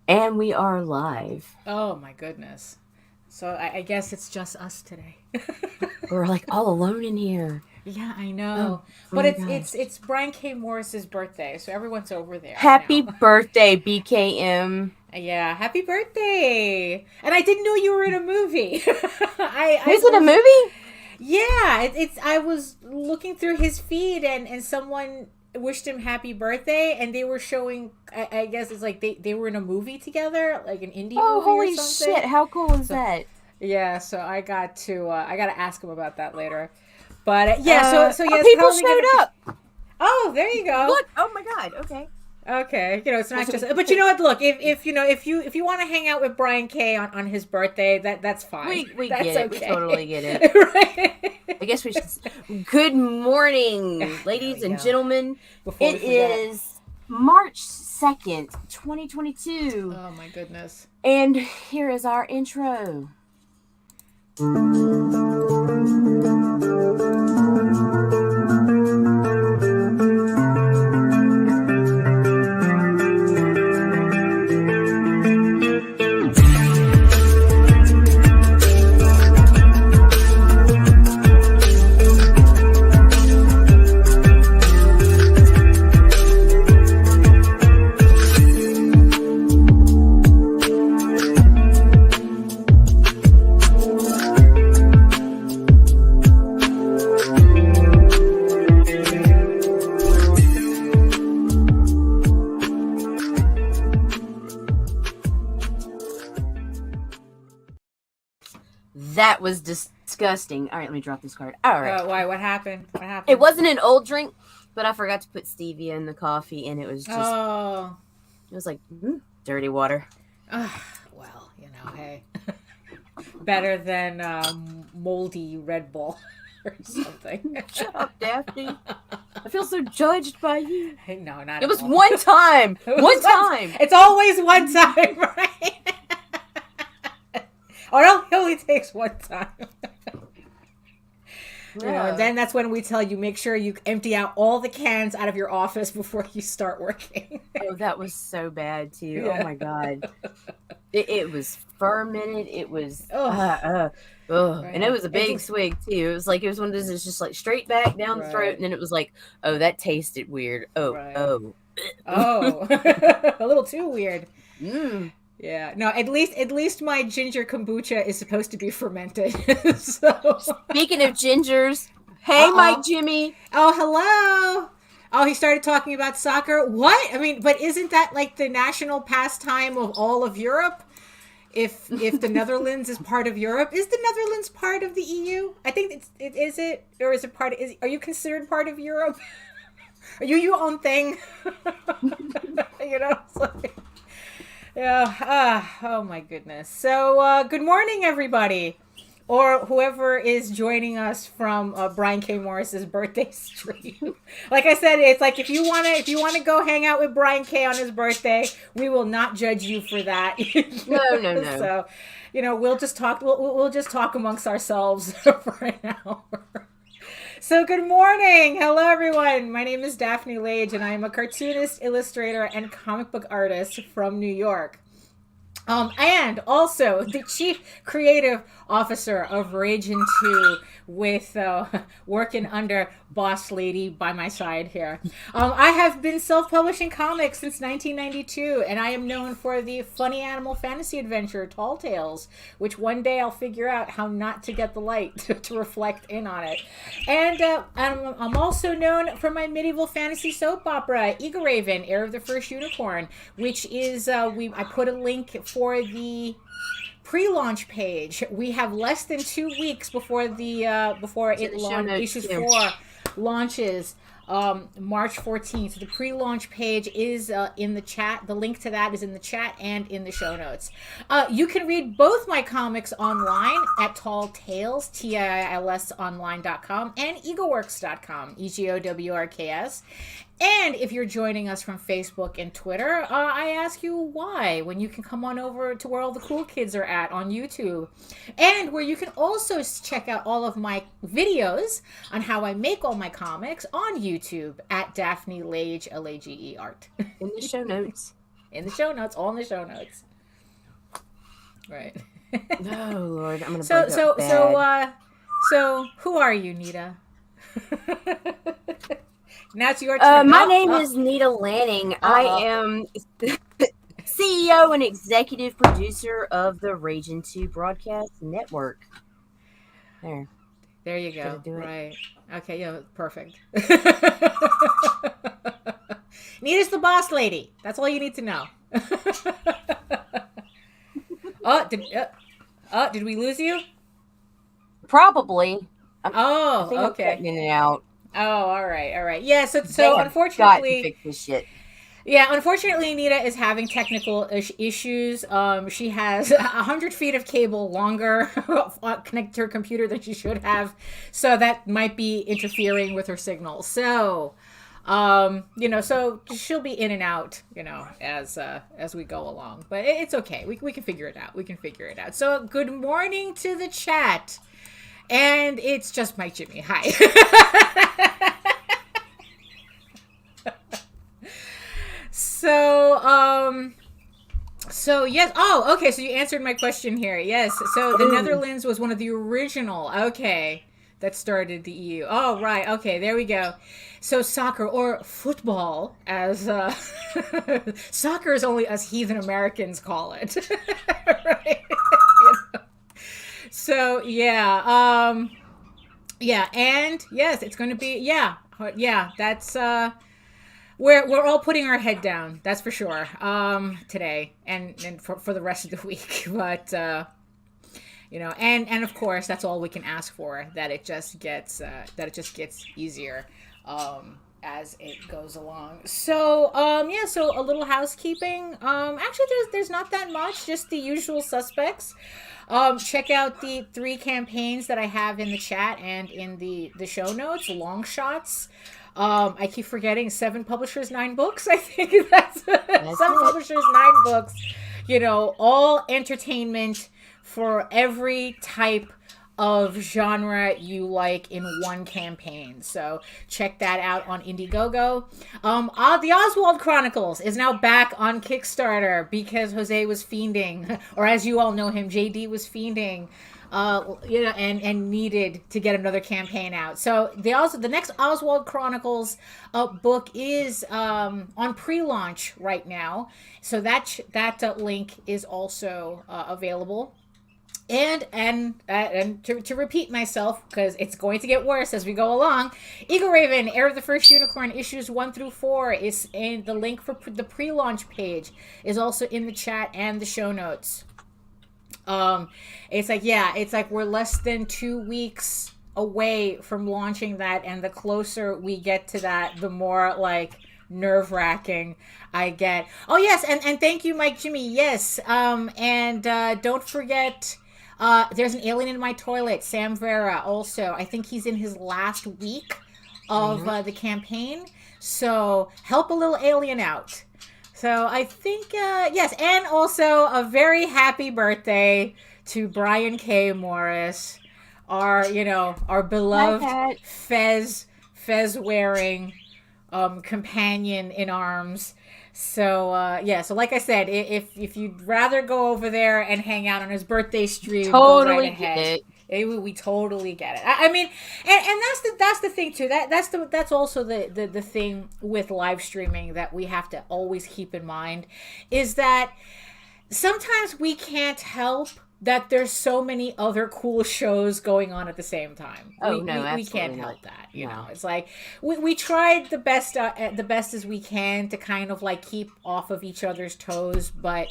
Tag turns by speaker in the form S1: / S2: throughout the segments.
S1: And we are live.
S2: Oh my goodness. So I guess it's just us today.
S1: We're like all alone in here.
S2: Yeah, I
S1: Oh,
S2: know.
S1: oh
S2: But
S1: my
S2: it's
S1: gosh.
S2: it's it's Brian K. Morris's birthday, so everyone's over there now.
S1: Happy birthday, BKM.
S2: Yeah, happy birthday! And I didn't know you were in a movie. I
S1: Who's in a
S2: was
S1: movie?
S2: yeah. It's I was looking through his feed and someone wished him happy birthday and they were showing. I guess it's like they were in a movie together, like an indie
S1: Oh,
S2: movie or
S1: holy
S2: something.
S1: shit. How cool is
S2: So
S1: that?
S2: yeah, so I got to ask him about that later. But yeah, so yeah, it's
S1: People
S2: probably
S1: showed
S2: gonna be.
S1: up.
S2: Oh, there you go.
S1: Look. Oh my God. Okay.
S2: Okay, it's not just.
S1: Well,
S2: But you know what? Look, if you know if you want to hang out with Brian K on his birthday, that's fine.
S1: we
S2: That's
S1: get it. We totally
S2: okay.
S1: get it.
S2: Right.
S1: I guess we should. Good morning,
S2: There
S1: ladies
S2: we
S1: and
S2: go.
S1: gentlemen.
S2: Before we
S1: It
S2: forget.
S1: is March 2nd, 2022.
S2: Oh my goodness.
S1: And here is our intro. That was disgusting. All right, let me drop this card. All right.
S2: Why? What happened? What
S1: It
S2: happened?
S1: wasn't an old drink, but I forgot to put stevia in the coffee, and
S2: Oh.
S1: it was like dirty water.
S2: Well, hey, better than moldy Red Bull or something.
S1: Shut up, Daphne. I feel so judged by you.
S2: No, not
S1: It
S2: at
S1: was
S2: all.
S1: one time.
S2: It was
S1: One time.
S2: It's always one time, right? Oh, it only takes one time. And
S1: Yeah.
S2: then that's when we tell you make sure you empty out all the cans out of your office before you start working.
S1: Oh, that was so bad too. Oh
S2: Yeah.
S1: my god. It was fermented. It was
S2: Oh,
S1: and it
S2: right.
S1: was a big swig too. It was one of those that's just like straight back down the throat,
S2: Right.
S1: and then it was like, oh, that tasted weird. Oh,
S2: Right.
S1: oh.
S2: Oh, a little too weird.
S1: Mm.
S2: Yeah. No, at least my ginger kombucha is supposed to be fermented. So.
S1: Speaking of gingers,
S2: Uh
S1: hey, Mike
S2: oh.
S1: Jimmy.
S2: Oh, hello. Oh, he started talking about soccer. What? I mean, but isn't that like the national pastime of all of Europe? If the Netherlands is part of Europe, is the Netherlands part of the EU? I think is it, or is it part? Are you considered part of Europe? Are you your own thing? It's like, yeah. Oh my goodness. So good morning, everybody, or whoever is joining us from Brian K. Morris's birthday stream. Like I said, it's like if you wanna go hang out with Brian K. on his birthday, we will not judge you for that.
S1: No, no, no.
S2: So, we'll just talk. We'll just talk amongst ourselves for an hour. So, good morning. Hello, everyone. My name is Daphne Lage, and I am a cartoonist, illustrator, and comic book artist from New York. And also the chief creative officer of Ragin 2 with working under boss lady by my side here. I have been self-publishing comics since 1992, and I am known for the funny animal fantasy adventure Tall Tales, which one day I'll figure out how not to get the light to reflect in on it. And I'm also known for my medieval fantasy soap opera Eagle Raven, Heir of the First Unicorn, which is I put a link for the pre-launch page. We have less than 2 weeks before before
S1: It's in
S2: it
S1: the show notes
S2: issues
S1: too.
S2: 4 launches March 14th. The pre-launch page is in the chat. The link to that is in the chat and in the show notes. You can read both my comics online at Tall Tales, TIILS online.com, and egoworks.com, EGOWRKS. And if you're joining us from Facebook and Twitter, I ask you why, when you can come on over to where all the cool kids are at on YouTube. And where you can also check out all of my videos on how I make all my comics on YouTube at Daphne Lage, Lage Art.
S1: In the show notes.
S2: In the show notes, all in the show notes. Right.
S1: Oh Lord, I'm gonna
S2: So
S1: break up bad.
S2: so who are you, Nita? Now it's your turn.
S1: My
S2: Oh,
S1: name
S2: oh,
S1: is Nita Lanning. I
S2: uh-oh.
S1: am CEO and executive producer of the Ragin 2 Broadcast Network. There.
S2: There you
S1: Did I
S2: go.
S1: do it?
S2: Right. Okay, yeah, perfect. Nita's the boss lady. That's all you need to know. oh, did we lose you?
S1: Probably. I think
S2: Oh,
S1: I'm
S2: okay.
S1: cutting in and out.
S2: Oh, all right, all right. Yeah,
S1: They
S2: so
S1: have got to
S2: unfortunately,
S1: fix this shit.
S2: yeah, unfortunately, Nita is having technical issues. She has 100 feet of cable longer connected to her computer than she should have, so that might be interfering with her signal. So, so she'll be in and out, as we go along. But it's okay. We can figure it out. We can figure it out. So, good morning to the chat, and it's just Mike Jimmy. Hi. So yes. Oh, okay. So you answered my question here. Yes. So the Netherlands was one of the original. Okay, that started the EU. Oh, right. Okay, there we go. So soccer or football, as soccer is only us heathen Americans call it, right? So yeah, and yes, it's going to be yeah. That's we're all putting our head down, that's for sure, today and for the rest of the week. But and of course that's all we can ask for, that it just gets easier as it goes along. So so a little housekeeping. Actually, there's not that much, just the usual suspects. Check out the 3 campaigns that I have in the chat and in the show notes. Long shots. I keep forgetting 7 publishers, 9 books. I think that's 7 publishers, 9 books. All entertainment for every type of genre you like in one campaign. So check that out on Indiegogo. The Oswald Chronicles is now back on Kickstarter because Jose was fiending, or as you all know him, JD was fiending. And needed to get another campaign out. So the next Oswald Chronicles book is on pre-launch right now. So that link is also available. And to repeat myself, because it's going to get worse as we go along, Eagle Raven, Heir of the First Unicorn, issues 1 through 4 is in the link for the pre-launch page is also in the chat and the show notes. It's like we're less than 2 weeks away from launching that, and the closer we get to that, the more like nerve-wracking I get. Oh yes, and thank you, Mike Jimmy. Yes. And don't forget, there's an alien in my toilet, Sam Vera. Also, I think he's in his last week of the campaign, so help a little alien out. So I think, yes, and also a very happy birthday to Brian K. Morris, our beloved fez wearing companion in arms. So so like I said, if you'd rather go over there and hang out on his birthday stream, go right ahead. We totally get it. I mean, and that's the thing too. That's also the thing with live streaming that we have to always keep in mind, is that sometimes we can't help that there's so many other cool shows going on at the same time. We can't help that. You know, it's like we tried the best as we can to kind of like keep off of each other's toes, but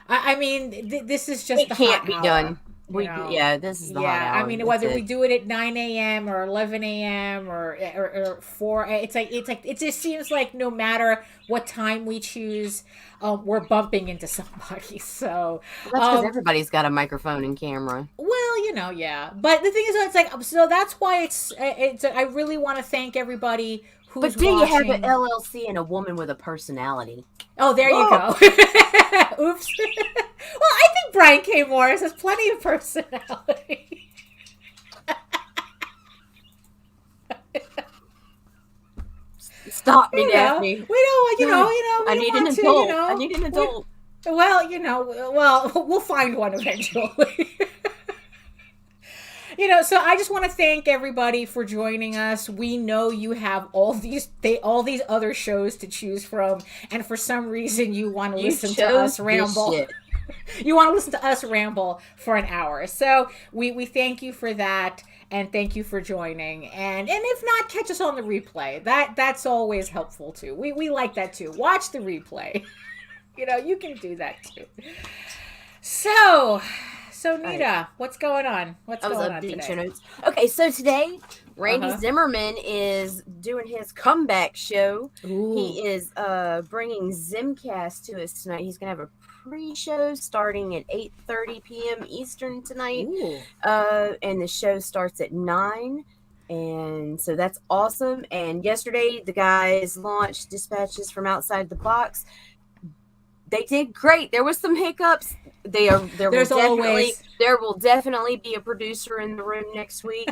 S2: I mean, this is just the
S1: can't
S2: hot
S1: be
S2: hour.
S1: done. This is the hot hour.
S2: I mean, whether we do it at 9 a.m. or 11 a.m. or 4, it just seems like no matter what time we choose, we're bumping into somebody. So
S1: that's because everybody's got a microphone and camera.
S2: Well, yeah. But the thing is, it's like, so that's why it's. I really want to thank everybody who's watching.
S1: But do you have an LLC and a woman with a personality?
S2: Oh, there you go. Oops. Well, I think Brian K. Morris has plenty of personality.
S1: Stop me,
S2: You know,
S1: Daphne.
S2: we don't,
S1: God,
S2: we
S1: I
S2: don't
S1: need an
S2: want to,
S1: adult. I need an
S2: we,
S1: adult.
S2: well, we'll find one eventually. So I just want to thank everybody for joining us. We know you have all these other shows to choose from, and for some reason you want to
S1: You
S2: listen to
S1: chose
S2: us
S1: this
S2: ramble.
S1: shit.
S2: You want to listen to us ramble for an hour. So we thank you for that, and thank you for joining. And if not, catch us on the replay. That's always helpful too. We like that too. Watch the replay. You can do that too. So
S1: All
S2: Nita,
S1: right.
S2: what's going on? What's
S1: I was
S2: going on
S1: updating show
S2: today?
S1: notes. Okay, so today Randy
S2: Uh-huh.
S1: Zimmerman is doing his comeback show.
S2: Ooh.
S1: He is bringing Zimcast to us tonight. He's gonna have a pre-show starting at 8:30 p.m. Eastern tonight,
S2: Ooh.
S1: and the show starts at 9. And so that's awesome. And yesterday the guys launched Dispatches from Outside the Box. They did great. There was some hiccups.
S2: There's always.
S1: There will definitely be a producer in the room next week.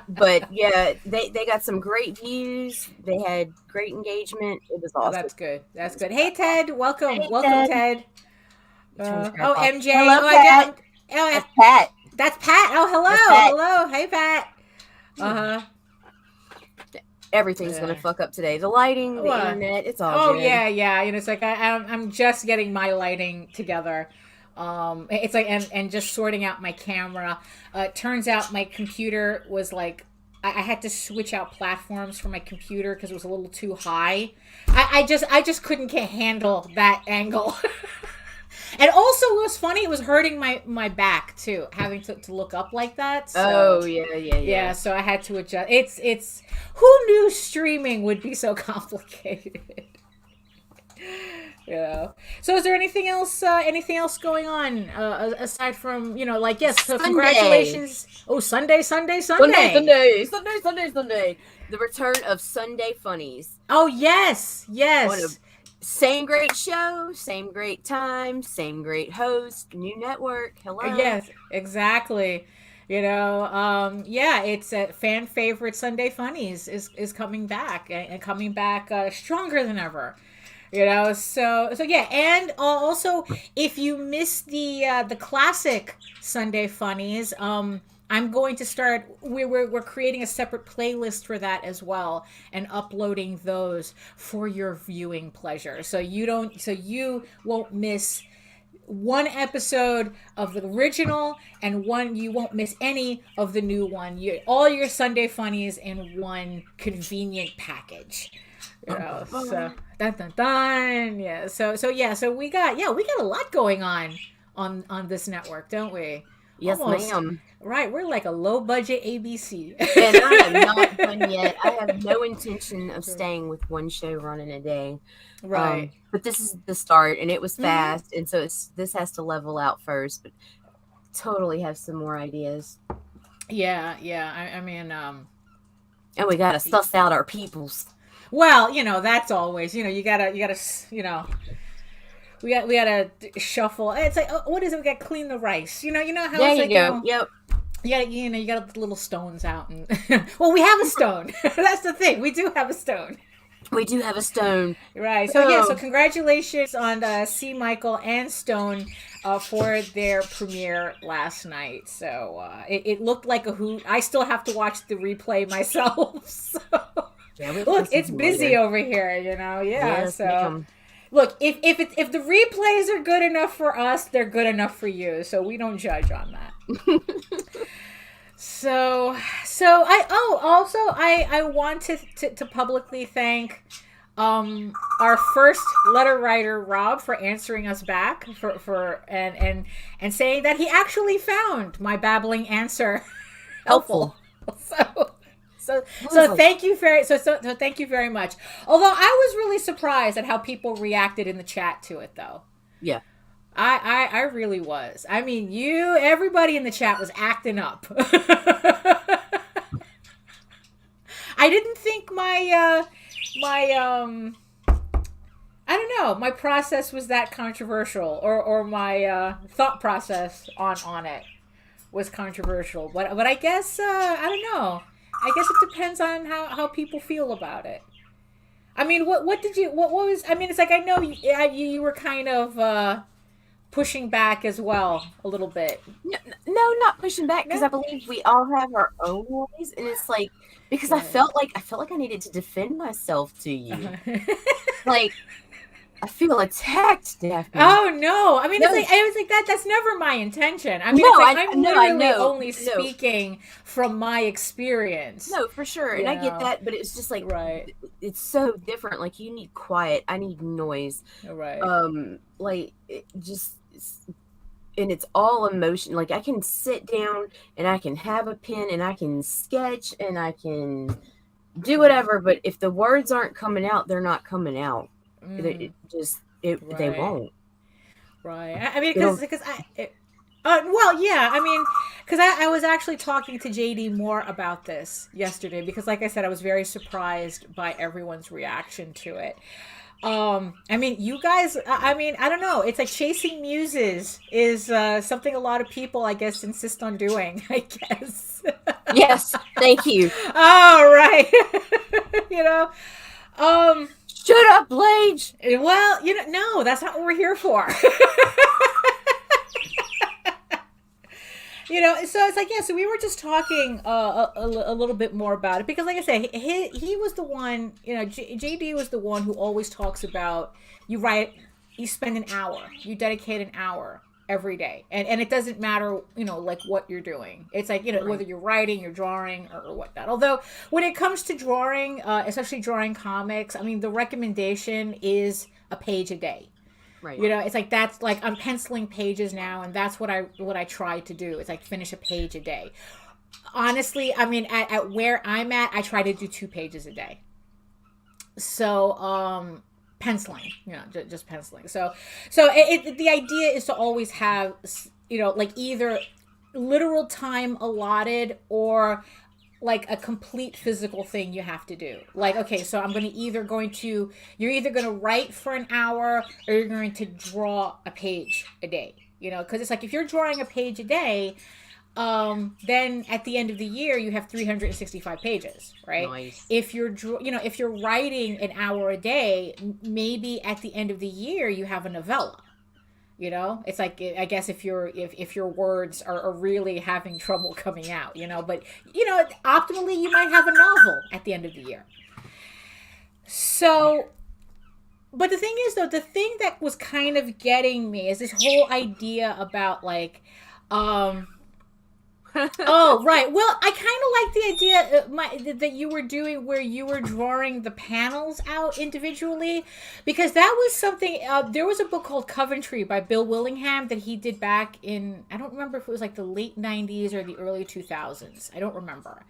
S1: But yeah, they got some great views. They had great engagement. It was
S2: Oh,
S1: awesome.
S2: that's good. That's good. Hey Ted, welcome,
S1: Hey,
S2: welcome
S1: Ted.
S2: Ted. Oh
S1: Off.
S2: MJ.
S1: Hello,
S2: Oh,
S1: Pat.
S2: oh,
S1: That's Pat.
S2: that's Pat. Oh, hello,
S1: That's Pat.
S2: hello. Hey Pat. Uh huh.
S1: Everything's gonna fuck up today. The lighting, the
S2: Well,
S1: internet, it's all
S2: oh
S1: good.
S2: yeah. It's like I'm just getting my lighting together. It's like and just sorting out my camera. It turns out my computer was like I had to switch out platforms for my computer because it was a little too high. I just couldn't handle that angle. And also, it was funny. It was hurting my back too, having to look up like that. So,
S1: Oh yeah.
S2: So I had to adjust. It's who knew streaming would be so complicated. So is there anything else? Anything else going on aside from like yes? So
S1: Sunday.
S2: congratulations! Oh, Sunday.
S1: Sunday. The return of Sunday Funnies.
S2: Oh yes.
S1: Same great show, same great time, same great host, new network. Hello.
S2: Yes, exactly. It's a fan favorite Sunday Funnies is coming back and coming back stronger than ever. So yeah, and also if you missed the classic Sunday Funnies, I'm going to start. We're creating a separate playlist for that as well, and uploading those for your viewing pleasure. So you won't miss one episode of the original, and you won't miss any of the new one. All your Sunday Funnies in one convenient package. So dun dun dun. Yeah. So we got a lot going on this network, don't we?
S1: Yes,
S2: Almost.
S1: ma'am.
S2: Right, we're like a low budget ABC.
S1: And I am not done yet. I have no intention of staying with one show running a day.
S2: Right.
S1: But this is the start, and it was fast, and so this has to level out first. But totally have some more ideas.
S2: Yeah. I mean,
S1: and we gotta suss out our peoples.
S2: Well, that's always, you gotta, we gotta shuffle. It's like, what is it? We gotta clean the rice. You know how
S1: there
S2: it's
S1: you
S2: like,
S1: go. Yep.
S2: You gotta put the little stones out, and well, we have a stone. That's the thing. We do have a stone.
S1: We do have a stone.
S2: Right. So so congratulations on C. Michael and Stone for their premiere last night. So it looked like a hoot. I still have to watch the replay myself. So look, it's busy over here. Yeah.
S1: Yes,
S2: so.
S1: ma'am.
S2: Look, if the replays are good enough for us, they're good enough for you. So we don't judge on that. So I want to publicly thank our first letter writer Rob for answering us back for and saying that he actually found my babbling answer helpful. So thank you thank you very much. Although I was really surprised at how people reacted in the chat to it, though.
S1: Yeah,
S2: I really was. I mean, everybody in the chat was acting up. I didn't think my I don't know, my process was that controversial, or my thought process on it was controversial. But I guess I don't know. I guess it depends on how people feel about it. I mean, what did you what was I mean, it's like I know you were kind of pushing back as well a little bit.
S1: No, no, not pushing back because
S2: No.
S1: I believe we all have our own ways, and it's like because
S2: Right.
S1: I felt like I needed to defend myself to you.
S2: Uh-huh.
S1: Like I feel attacked, Daphne.
S2: Oh no! I mean, it's
S1: No,
S2: like I was like that. That's never my intention. I mean,
S1: no,
S2: it's like
S1: I
S2: I'm
S1: no, I
S2: literally
S1: know,
S2: only
S1: no,
S2: speaking from my experience.
S1: no, for sure,
S2: You
S1: and I get
S2: know,
S1: that, but it's just like
S2: right,
S1: it's so different. Like you need quiet, I need noise.
S2: right,
S1: Like it just and it's all emotion. Like I can sit down and I can have a pen and I can sketch and I can do
S2: right,
S1: whatever, but if the words aren't coming out, they're not coming out. It
S2: mm,
S1: just they
S2: right,
S1: won't.
S2: right. I mean,
S1: It'll
S2: because well, yeah. I mean, because I was actually talking to JD more about this yesterday because, like I said, I was very surprised by everyone's reaction to it. I mean, you guys, I mean, I don't know. It's like chasing muses is something a lot of people, I guess, insist on doing, I guess.
S1: Yes, thank you.
S2: Oh, right. you know, um,
S1: Shut up, Lage.
S2: well, no, that's not what we're here for. So it's like, yeah, so we were just talking a little bit more about it because, like I said, he was the one, JD was the one who always talks about you write, you spend an hour, you dedicate an hour every day. And it doesn't matter, like what you're doing. It's like, whether
S1: Right,
S2: you're writing, you're drawing, or whatnot. Although, when it comes to drawing, especially drawing comics, I mean, the recommendation is a page a day.
S1: right,
S2: It's like that's like I'm penciling pages now, and that's what I try to do. It's like finish a page a day. Honestly, I mean, at where I'm at, I try to do 2 pages a day. So, penciling, just penciling. So the idea is to always have, like either literal time allotted or like a complete physical thing you have to do. Like, okay, so you're either going to write for an hour or you're going to draw a page a day. Because it's like if you're drawing a page a day, then at the end of the year you have 365 pages, right?
S1: nice.
S2: If you're writing an hour a day, maybe at the end of the year you have a novella. It's like, I guess if your words are really having trouble coming out, but optimally you might have a novel at the end of the year. So, but the thing is, though, the thing that was kind of getting me is this whole idea about like, um oh, right. Well, I kind of like the idea that you were doing where you were drawing the panels out individually, because that was something. There was a book called Coventry by Bill Willingham that he did back in, I don't remember if it was like the late 90s or the early 2000s. I don't remember.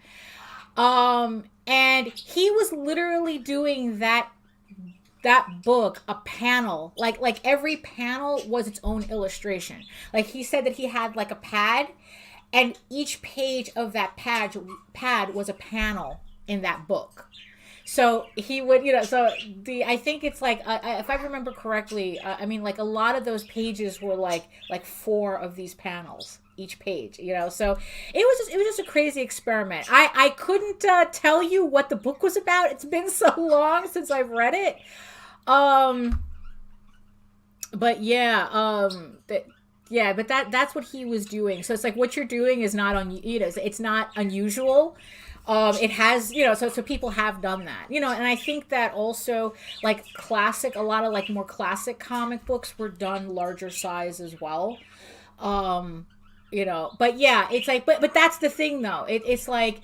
S2: And he was literally doing that book a panel, like every panel was its own illustration. Like he said that he had like a pad, and each page of that pad was a panel in that book. So he would, so I think it's like, if I remember correctly, I mean, like a lot of those pages were like 4 of these panels each page. So it was just a crazy experiment. I couldn't tell you what the book was about. It's been so long since I've read it. Um, but yeah, but that's what he was doing. So it's like what you're doing is not it's not unusual. It has, so people have done that, and I think that also like a lot of like more classic comic books were done larger size as well. But yeah, it's like, but that's the thing though. It's like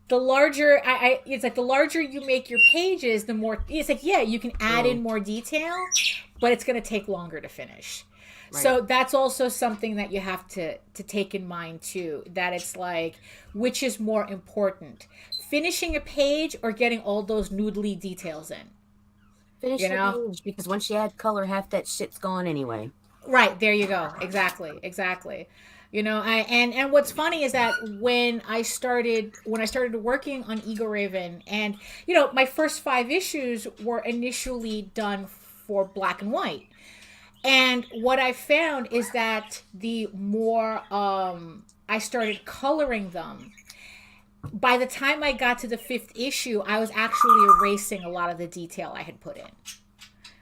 S2: the larger it's like the larger you make your pages, the more it's like, yeah, you can add
S1: True.
S2: in more detail, but it's going to take longer to finish.
S1: Right.
S2: So that's also something that you have to take in mind too, that it's like, which is more important, finishing a page or getting all those noodly details in,
S1: Finish
S2: you
S1: the
S2: know?
S1: page because once you add color, half that shit's gone anyway.
S2: Right, there you go. Exactly. And what's funny is that when I started working on Eagle Raven, and my first 5 issues were initially done for black and white. And what I found is that the more I started coloring them, by the time I got to the 5th issue, I was actually erasing a lot of the detail I had put in.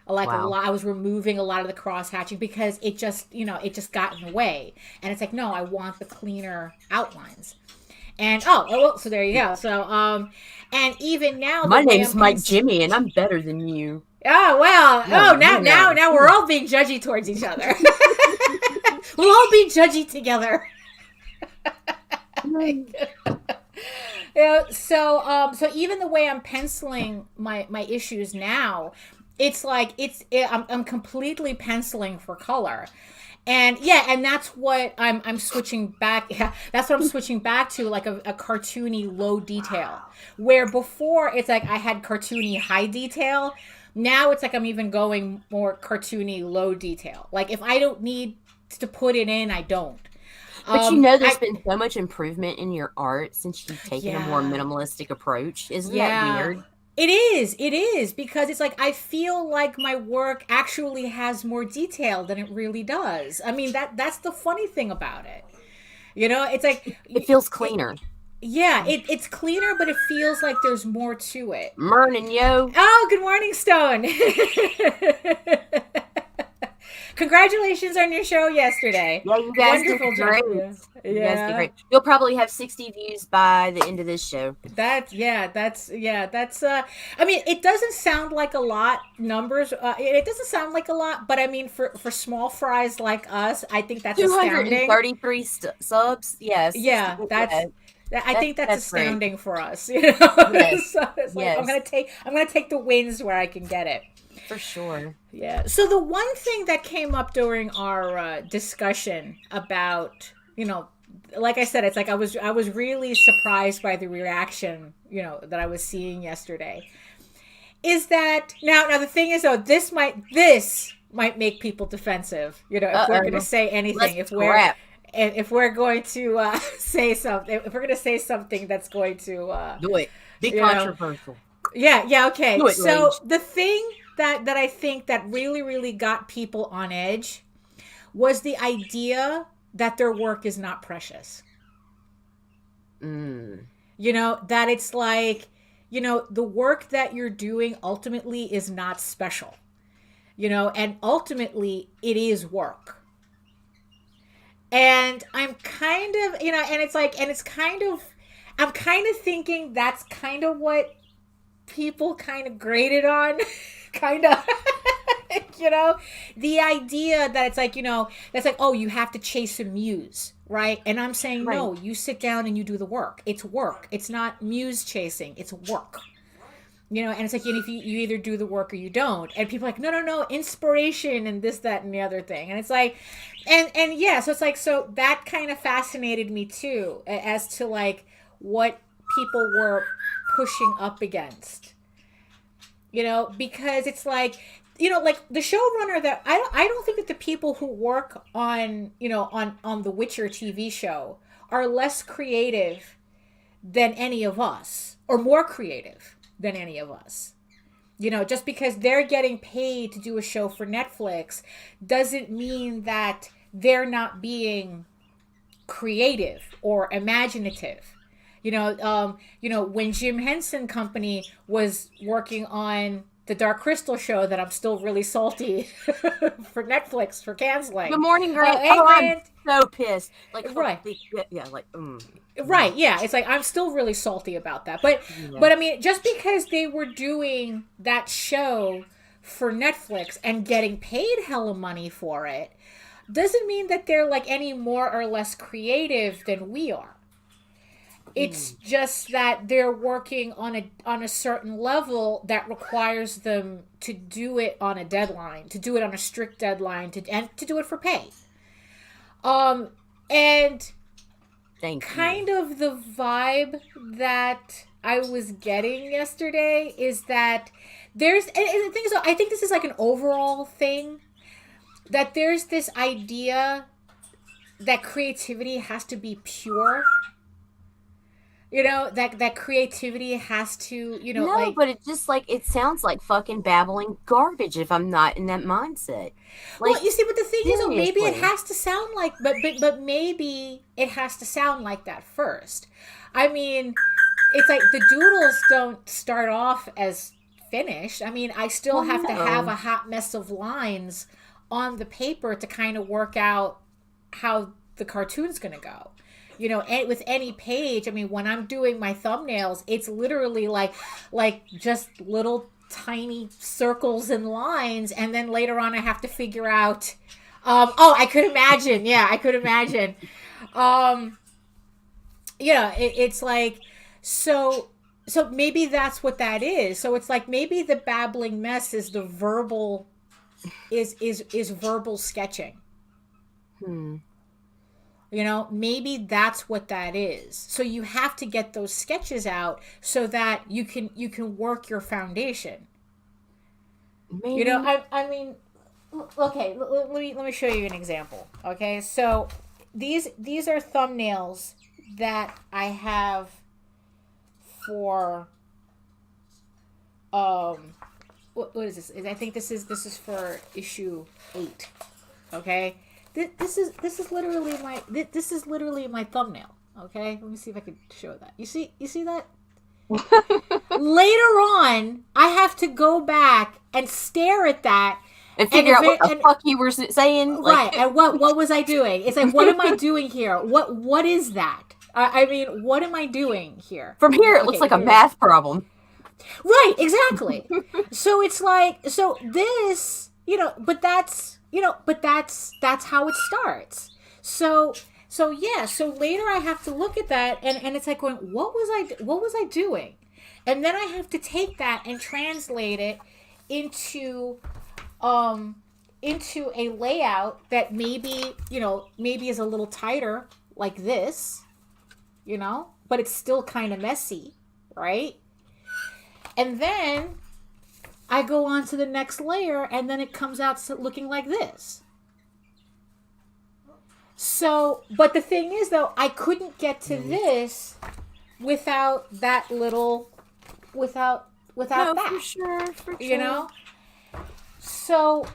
S2: Like a
S1: Wow.
S2: lot, I was removing a lot of the cross hatching because it just, it just got in the way. And it's like, no, I want the cleaner outlines. And well, so there you go. So and even now the
S1: My
S2: way
S1: name's
S2: I'm
S1: Mike
S2: penciling.
S1: Jimmy, and I'm better than you.
S2: Oh well.
S1: No,
S2: Oh, now
S1: you
S2: now
S1: know.
S2: now we're all being judgy towards each other. We'll all be judgy together. So even the way I'm penciling my issues now, it's like I'm completely penciling for color. And yeah, and that's what I'm switching back. Yeah, that's what I'm switching back to, like a cartoony low detail. Where before it's like I had cartoony high detail. Now it's like I'm even going more cartoony low detail. Like if I don't need to put it in, I don't.
S1: But there's
S2: I
S1: been so much improvement in your art since you've taken a more
S2: Yeah.
S1: minimalistic approach. Isn't that
S2: Yeah.
S1: weird?
S2: It is because it's like I feel like my work actually has more detail than it really does. I mean that's the funny thing about it. It's like
S1: It feels
S2: it,
S1: cleaner.
S2: yeah, it's cleaner, but it feels like there's more to it.
S1: Morning, yo.
S2: Oh, good morning, Stone. Congratulations on your show yesterday.
S1: Yeah, you guys did
S2: Wonderful job.
S1: great.
S2: Yeah.
S1: You guys did
S2: Yeah.
S1: great. You'll probably have 60 views by the end of this show.
S2: That's I mean, it doesn't sound like a lot numbers. It doesn't sound like a lot, but I mean for small fries like us, I think that's astounding.
S1: 233 subs. Yeah, 60.
S2: Yeah,
S1: Yeah,
S2: I think that's
S1: that's great.
S2: astounding for us. So
S1: Yes.
S2: it's like
S1: Yes.
S2: I'm gonna take the wins where I can get it.
S1: For sure.
S2: Yeah. So the one thing that came up during our discussion about, like I said, it's like I was really surprised by the reaction, that I was seeing yesterday. Is that now the thing is though, this might make people defensive, if we're going to say anything,
S1: Let's scrap.
S2: if we're going to say something, if we're going to say something that's going to
S1: Do it. Be
S2: you know,
S1: controversial.
S2: yeah, okay.
S1: Do it,
S2: So
S1: Rage.
S2: the thing that I think that really got people on edge was the idea that their work is not precious.
S1: Mm.
S2: That it's like, the work that you're doing ultimately is not special. And ultimately it is work. And I'm kind of, and it's like, and it's kind of, I'm kind of thinking that's kind of what people kind of graded on. Kind of. The idea that it's like, that's like, oh, you have to chase a muse, right? And I'm saying,
S1: Right.
S2: no, you sit down and you do the work. It's work. It's not muse chasing. It's work. And it's like, if you either do the work or you don't. And people are like, no, inspiration and this, that, and the other thing. And it's like, and yeah, so it's like, so that kind of fascinated me too, as to like what people were pushing up against. Because it's like, like the showrunner that I don't think that the people who work on, on the Witcher TV show are less creative than any of us, or more creative than any of us. Just because they're getting paid to do a show for Netflix doesn't mean that they're not being creative or imaginative. When Jim Henson Company was working on the Dark Crystal show that I'm still really salty for Netflix for canceling.
S1: Good morning, Grant.
S2: Hey, Grant.
S1: I'm so pissed. Like,
S2: Right.
S1: Yeah, like,
S2: Right, yeah. It's like I'm still really salty about that. But I mean, just because they were doing that show for Netflix and getting paid hella money for it doesn't mean that they're like any more or less creative than we are. It's just that they're working on a certain level that requires them to do it on a deadline, to do it on a strict deadline, and to do it for pay. And kind of the vibe that I was getting yesterday is that there's, and the thing is, I think this is like an overall thing, that there's this idea that creativity has to be pure. You know, that creativity has to,
S1: No,
S2: like,
S1: but it just like it sounds like fucking babbling garbage if I'm not in that mindset. Like
S2: well, you see, but the thing is, though, maybe it
S1: seriously.
S2: has to sound like, but maybe it has to sound like that first. I mean, it's like the doodles don't start off as finished. I mean, I still
S1: Well,
S2: have to have
S1: no.
S2: a hot mess of lines on the paper to kind of work out how the cartoon's going to go. You know, and with any page, I mean, when I'm doing my thumbnails, it's literally like just little tiny circles and lines, and then later on I have to figure out oh, I could imagine. Yeah, I could imagine. Um yeah, it's like, so maybe that's what that is. So it's like maybe the babbling mess is the verbal, is verbal sketching.
S1: Hmm.
S2: You know, maybe that's what that is. So you have to get those sketches out so that you can work your foundation. You know,
S1: Maybe.
S2: I mean, okay, let me show you an example. Okay, so these are thumbnails that I have for what is this? I think this is for issue 8. Okay, this is literally this is literally my thumbnail. Okay, let me see if I can show that. You see that? Later on, I have to go back and stare at that,
S1: And
S2: and
S1: figure out what the
S2: and
S1: fuck you were saying. Like,
S2: right, and what was I doing? It's like, what am I doing here? What is that? I mean, what am I doing here?
S1: from here, it looks
S2: Okay,
S1: like a
S2: here.
S1: math problem.
S2: Right, exactly. So it's like, so this, but that's how it starts. So yeah, so later I have to look at that, and it's like going, what was I doing? And then I have to take that and translate it into um into a layout that maybe is a little tighter, like this, but it's still kind of messy, right? And then I go on to the next layer, and then it comes out looking like this. So, but the thing is, though, I couldn't get to this without that little, without
S1: No, for
S2: that,
S1: sure, for
S2: you
S1: sure.
S2: know. So,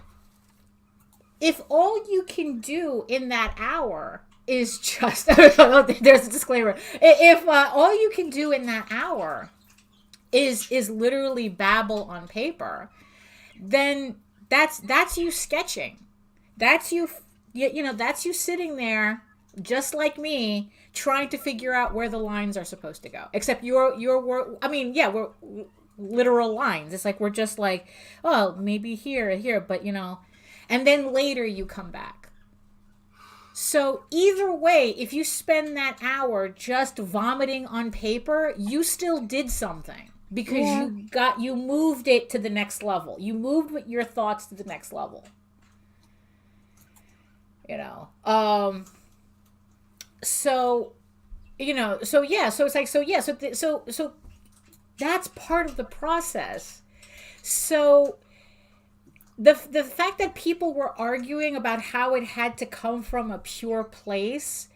S2: if all you can do in that hour is just there's a disclaimer. If all you can do in that hour is literally babble on paper, then that's you sketching. That's that's you sitting there just like me trying to figure out where the lines are supposed to go. Except your I mean, yeah, we're literal lines. It's like we're just like, oh, maybe here and here, but and then later you come back. So either way, if you spend that hour just vomiting on paper, you still did something, because
S1: Yeah.
S2: you moved it to the next level. You moved your thoughts to the next level. You know. So so yeah, so it's like, so yeah, so that's part of the process. So the fact that people were arguing about how it had to come from a pure place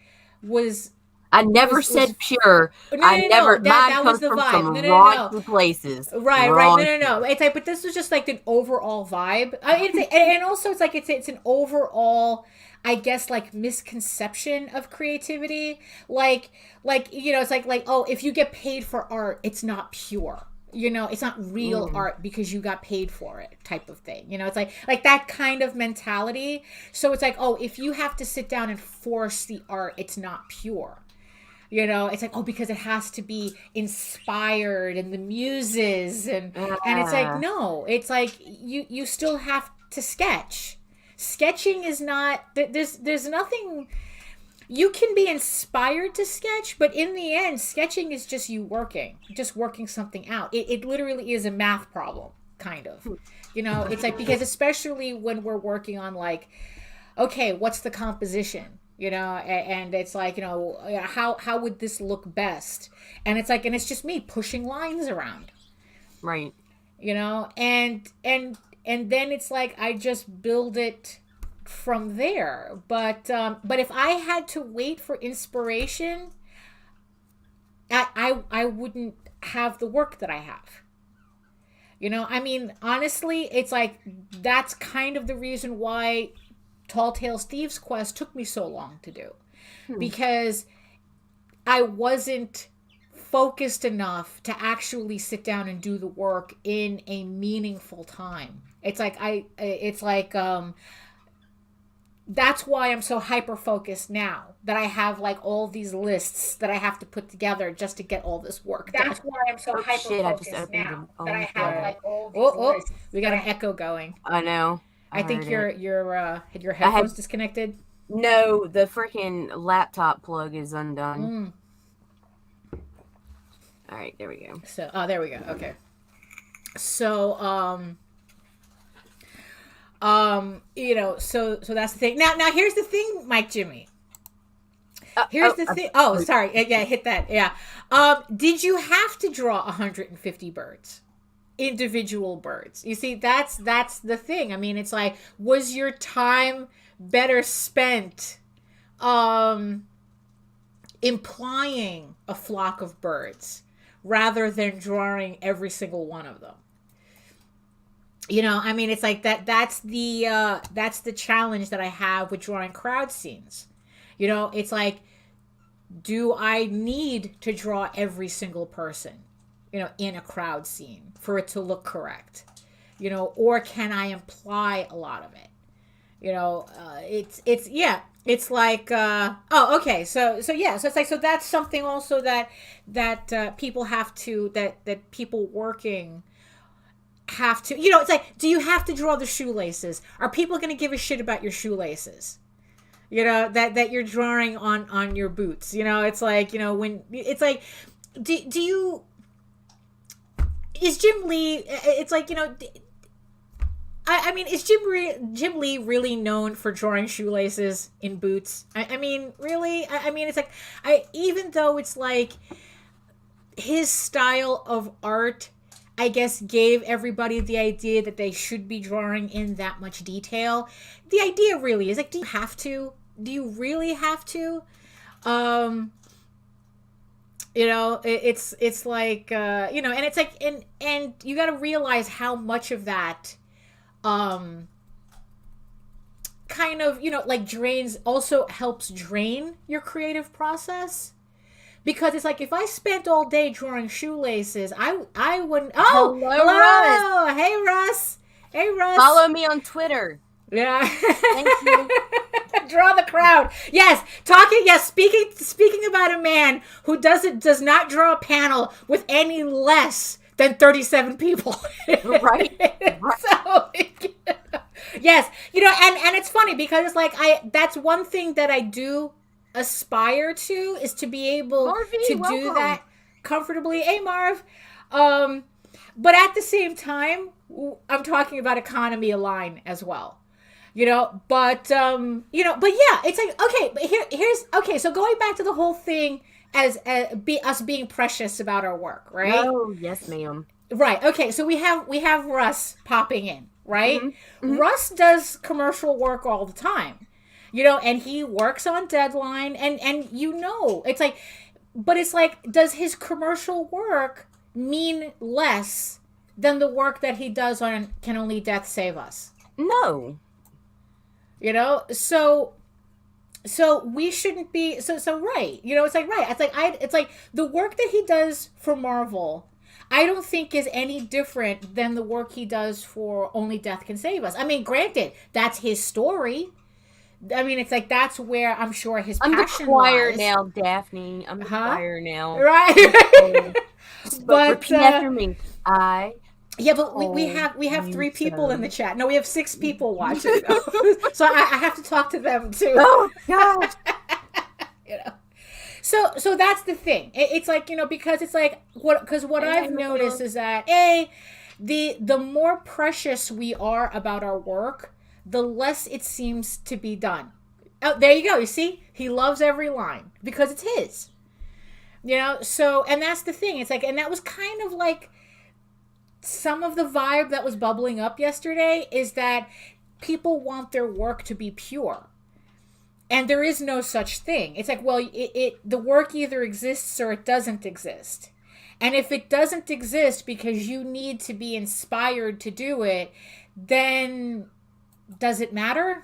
S2: was
S1: I never
S2: was
S1: said pure.
S2: no,
S1: I
S2: no,
S1: never.
S2: no, that
S1: Mine
S2: was
S1: comes
S2: the
S1: from
S2: vibe.
S1: some
S2: No, no, no,
S1: raunchy places.
S2: no. Right, no, no, no.
S1: Raunchy.
S2: It's like, but this was just like an overall vibe. And also it's like it's an overall, I guess, like, misconception of creativity. It's like, oh, if you get paid for art, it's not pure. It's not real
S1: Mm.
S2: art because you got paid for it, type of thing. It's like that kind of mentality. So it's like, oh, if you have to sit down and force the art, it's not pure. It's like, oh, because it has to be inspired and the muses, and it's like,
S1: Ah.
S2: no, it's like you still have to sketch. Sketching is not, there's nothing. You can be inspired to sketch, but in the end, sketching is just you working something out. It literally is a math problem, kind of. It's like, because especially when we're working on, like, okay, what's the composition? And it's like, how would this look best? And it's like, and it's just me pushing lines around,
S1: Right.
S2: and then it's like I just build it from there. But if I had to wait for inspiration, I wouldn't have the work that I have. I mean, honestly, it's like that's kind of the reason why Tall Tales Thieves Quest took me so long to do,
S1: Hmm.
S2: because I wasn't focused enough to actually sit down and do the work in a meaningful time. That's why I'm so hyper focused now, that I have like all these lists that I have to put together just to get all this work done. That's why I'm so
S1: Oh
S2: hyper
S1: shit! I just
S2: focused
S1: opened
S2: now,
S1: the
S2: that I
S1: phone.
S2: have
S1: Sorry.
S2: like all these lists. We got an echo going.
S1: I know.
S2: I
S1: I
S2: think
S1: heard
S2: your
S1: it.
S2: your
S1: I
S2: headphones
S1: had
S2: disconnected.
S1: no. The freaking laptop plug is undone.
S2: Mm.
S1: All right, there we go.
S2: So, oh, there we go. Okay. So, so that's the thing. Now here's the thing, Mike Jimmy. Here's the thing. Oh, sorry. Yeah, hit that. Yeah. Did you have to draw 150 birds? Individual birds. You see, that's the thing. I mean, it's like, was your time better spent implying a flock of birds rather than drawing every single one of them? I mean, it's like that's the challenge that I have with drawing crowd scenes. It's like, do I need to draw every single person, in a crowd scene for it to look correct? Or can I imply a lot of it? It's yeah, it's like oh, okay, so yeah, so it's like, so that's something also that people have to, that people working have to, it's like, do you have to draw the shoelaces? Are people going to give a shit about your shoelaces? That you're drawing on your boots. It's like, when it's like, do you, is Jim Lee, it's like, I mean, is Jim Lee really known for drawing shoelaces in boots? I mean, really? I mean, it's like, even though it's like his style of art, I guess, gave everybody the idea that they should be drawing in that much detail. The idea really is like, do you have to? Do you really have to? It's like, and it's like, and you got to realize how much of that kind of, like drains, also helps drain your creative process. Because it's like, if I spent all day drawing shoelaces, I wouldn't. Oh, hello.
S1: Russ.
S2: Hey, Russ. Hey, Russ.
S1: Follow me on Twitter.
S2: Yeah.
S1: Thank you.
S2: Draw the crowd. Yes, talking. Yes, speaking about a man who does not draw a panel with any less than 37 people.
S1: Right.
S2: So, yes, and it's funny because it's like, that's one thing that I do aspire to, is to be able to do that comfortably. Hey, Marv. But at the same time, I'm talking about economy of line as well. But but yeah, it's like, okay, but here's okay. So going back to the whole thing as us being precious about our work, right?
S1: Oh, yes, ma'am.
S2: Right. Okay. So we have Russ popping in, right?
S1: Mm-hmm. Mm-hmm.
S2: Russ does commercial work all the time, and he works on deadline, and it's like, but it's like, does his commercial work mean less than the work that he does on Can Only Death Save Us?
S1: No.
S2: So we shouldn't be so right. It's like, right. It's like the work that he does for Marvel, I don't think is any different than the work he does for Only Death Can Save Us. I mean, granted, that's his story. I mean, it's like, that's where I'm sure his passion lies.
S1: I'm the choir now, Daphne. I'm the choir now.
S2: Right.
S1: But repeat after me.
S2: Yeah, but we have 3 people in the chat. No, we have 6 people watching. So I have to talk to them too.
S1: Oh gosh.
S2: So that's the thing. It's like, because it's like, what I've noticed is that the more precious we are about our work, the less it seems to be done. Oh, there you go. You see, he loves every line because it's his. So, and that's the thing. It's like, and that was kind of like some of the vibe that was bubbling up yesterday, is that people want their work to be pure. And there is no such thing. It's like, well, the work either exists or it doesn't exist. And if it doesn't exist because you need to be inspired to do it, then does it matter?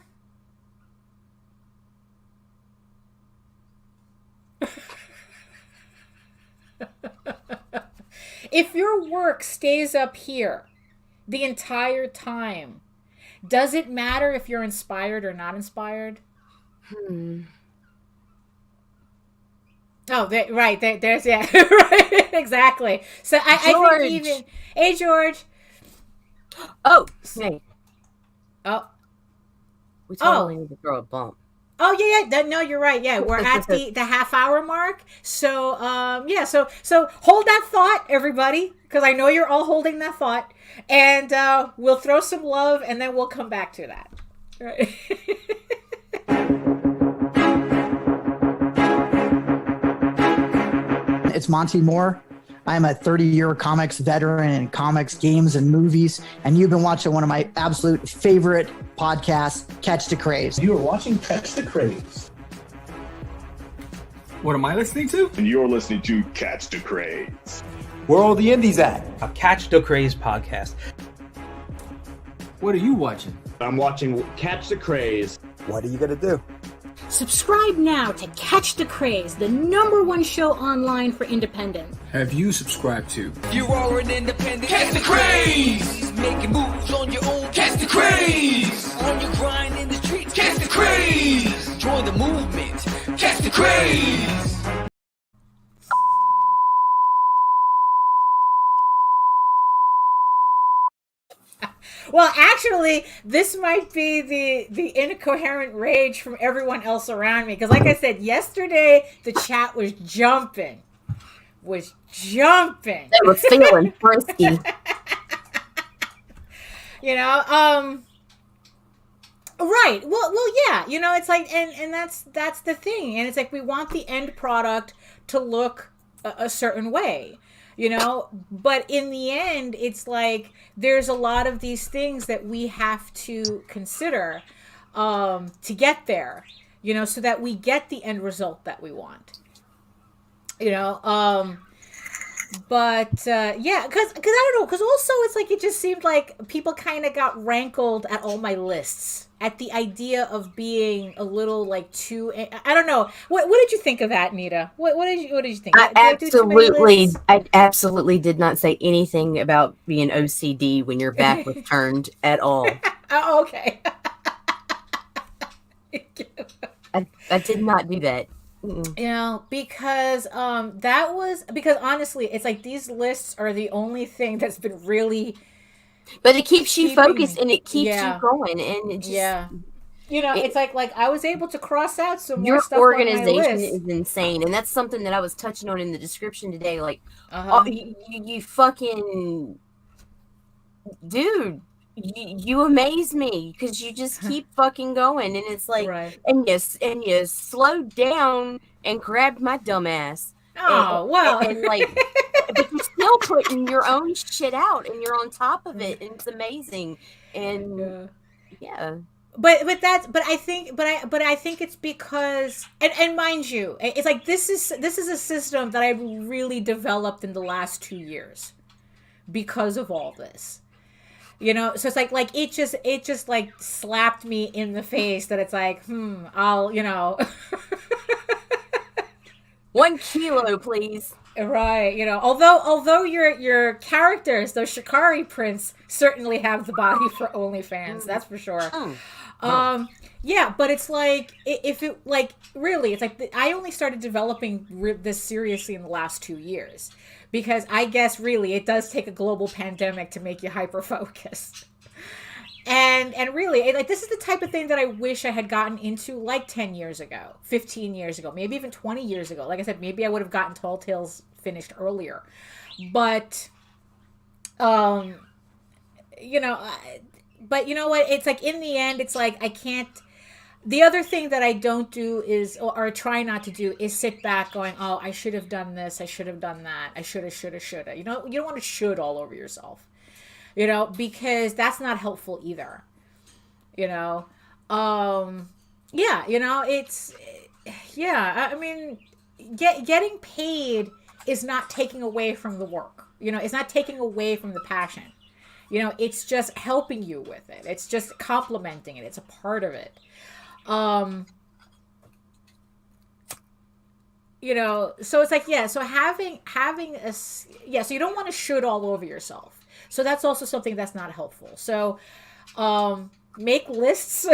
S2: If your work stays up here the entire time, does it matter if you're inspired or not inspired? Oh, right. There's, yeah, right, exactly. So I think even, hey, George.
S1: Oh, hey.
S2: Oh,
S1: We totally need to throw a bump.
S2: Oh yeah. No, you're right. Yeah, we're at the half hour mark. So yeah. So hold that thought, everybody, because I know you're all holding that thought, and we'll throw some love, and then we'll come back to that. Right.
S3: It's Monty Moore. I'm a 30-year comics veteran in comics, games, and movies, and you've been watching one of my absolute favorite podcasts, Catch the Craze.
S4: You are watching Catch the Craze.
S5: What am I listening to?
S6: And you're listening to Catch the Craze.
S4: Where are all the indies at?
S7: A Catch the Craze podcast.
S5: What are you watching?
S6: I'm watching Catch the Craze.
S4: What are you going to do?
S8: Subscribe now to Catch the Craze, the #1 show online for independent.
S5: Have you subscribed to?
S9: You are an independent. Catch the Craze! Making moves on your own. Catch the Craze! On your grind in the streets. Catch the Craze! Join the movement. Catch the Craze!
S2: Well, actually, this might be the incoherent rage from everyone else around me. Because like I said, yesterday, the chat was jumping. They
S1: were feeling frisky.
S2: You know, right. Well, yeah. You know, it's like, and that's the thing. And it's like, we want the end product to look a certain way. You know, but in the end, it's like there's a lot of these things that we have to consider to get there, you know, so that we get the end result that we want, you know. But yeah, because I don't know, because also it's like it just seemed like people kind of got rankled at all my lists at the idea of being a little like too. I don't know. What did you think of that, Nita? What did you think?
S1: I absolutely did not say anything about being OCD when your back was turned at all.
S2: Oh, okay.
S1: I did not do that.
S2: You know, because because honestly, it's like these lists are the only thing that's been really.
S1: But it keeps you focused and it keeps you going, and it just,
S2: you know, it's like I was able to cross out some more
S1: your
S2: stuff
S1: organization
S2: on my list.
S1: is insane, and that's something that I was touching on in the description today. Like, you fucking dude, you amaze me because you just keep fucking going, and it's like,
S2: right.
S1: and you slowed down and grabbed my dumb ass.
S2: Oh, wow.
S1: And like, but you're still putting your own shit out, and you're on top of it, and it's amazing. And yeah.
S2: But I think it's because and mind you, it's like this is a system that I've really developed in the last 2 years because of all this. You know, so it's like it just like slapped me in the face that it's like, I'll, you know.
S1: 1 kilo, please.
S2: Right, you know, although your characters, those Shikari prints, certainly have the body for OnlyFans, that's for sure. Yeah, but it's like, if it, like, really, it's like, I only started developing this seriously in the last 2 years, because I guess, really, it does take a global pandemic to make you hyper-focused. And really, like, this is the type of thing that I wish I had gotten into like 10 years ago, 15 years ago, maybe even 20 years ago. Like I said, maybe I would have gotten Tall Tales finished earlier. But, you know, but you know what? It's like, in the end, it's like, I can't. The other thing that I don't do is, or try not to do, is sit back going, oh, I should have done this, I should have done that, I shoulda. You know, you don't want to should all over yourself. You know, because that's not helpful either. You know, yeah, it's, yeah, I mean, getting paid is not taking away from the work. It's not taking away from the passion. It's just helping you with it. It's just complementing it. It's a part of it. So it's like, yeah, so having so you don't want to should all over yourself. So that's also something that's not helpful. So, make lists.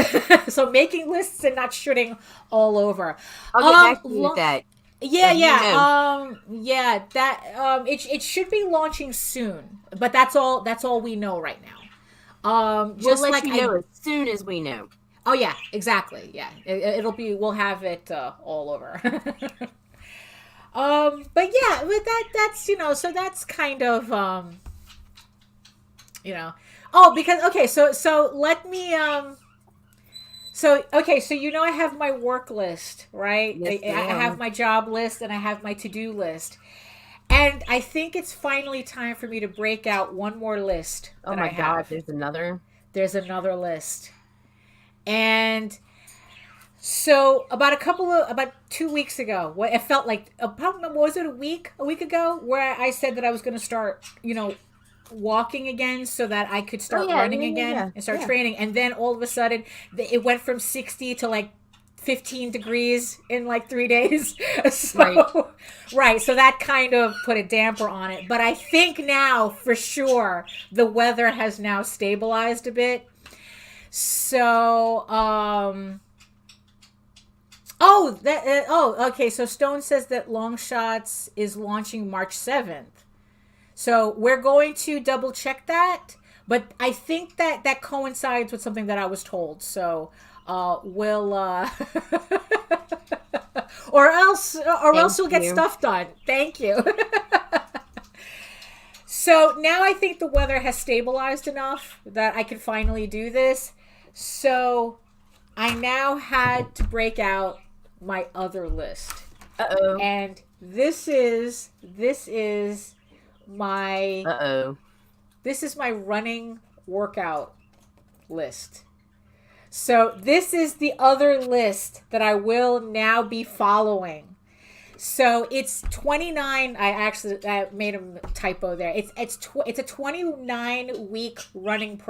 S2: So making lists and not shooting all over.
S1: I'll get back to you with that.
S2: Yeah, yeah. That it should be launching soon, but that's all we know right now. Just
S1: we'll let
S2: like
S1: you know as soon as we know.
S2: Oh yeah, exactly. Yeah, it'll be. We'll have it all over. But yeah, but that's so that's kind of Oh, because okay, so let me so okay, so I have my work list, right?
S1: Yes,
S2: I have my job list and I have my to-do list. And I think it's finally time for me to break out one more list.
S1: Oh my God, there's another.
S2: There's another list. And so about 2 weeks ago, it felt like was it a week ago, where I said that I was going to start, walking again so that I could start running again and start training. And then all of a sudden it went from 60 to like 15 degrees in like 3 days. So, right. So that kind of put a damper on it. But I think now for sure the weather has now stabilized a bit. So, okay. So Stone says that Long Shots is launching March 7th. So we're going to double check that, but I think that coincides with something that I was told. So we'll or else we'll get stuff done. Thank you. So now I think the weather has stabilized enough that I can finally do this. So I now had to break out my other list.
S1: Uh-oh.
S2: And this is my this is my running workout list. So this is the other list that I will now be following. So it's 29. I made a typo there. It's a 29-week running /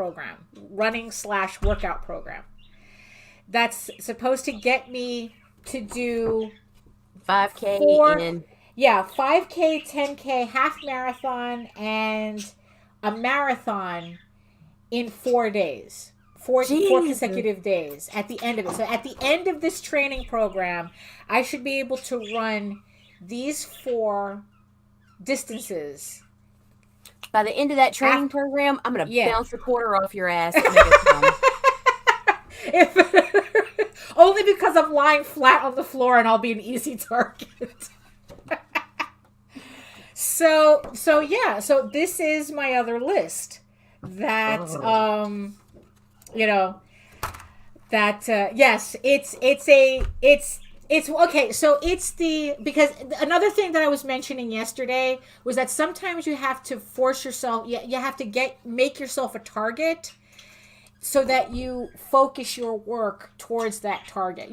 S2: workout program. That's supposed to get me to do
S1: 5K in.
S2: Yeah, 5K, 10K, half marathon, and a marathon in 4 days. Four consecutive days at the end of it. So at the end of this training program, I should be able to run these 4 distances.
S1: By the end of that training program, I'm going to bounce the quarter off your ass.
S2: Only because I'm lying flat on the floor and I'll be an easy target. So this is my other list that yes, it's okay. So it's because another thing that I was mentioning yesterday was that sometimes you have to force yourself, you have to make yourself a target so that you focus your work towards that target.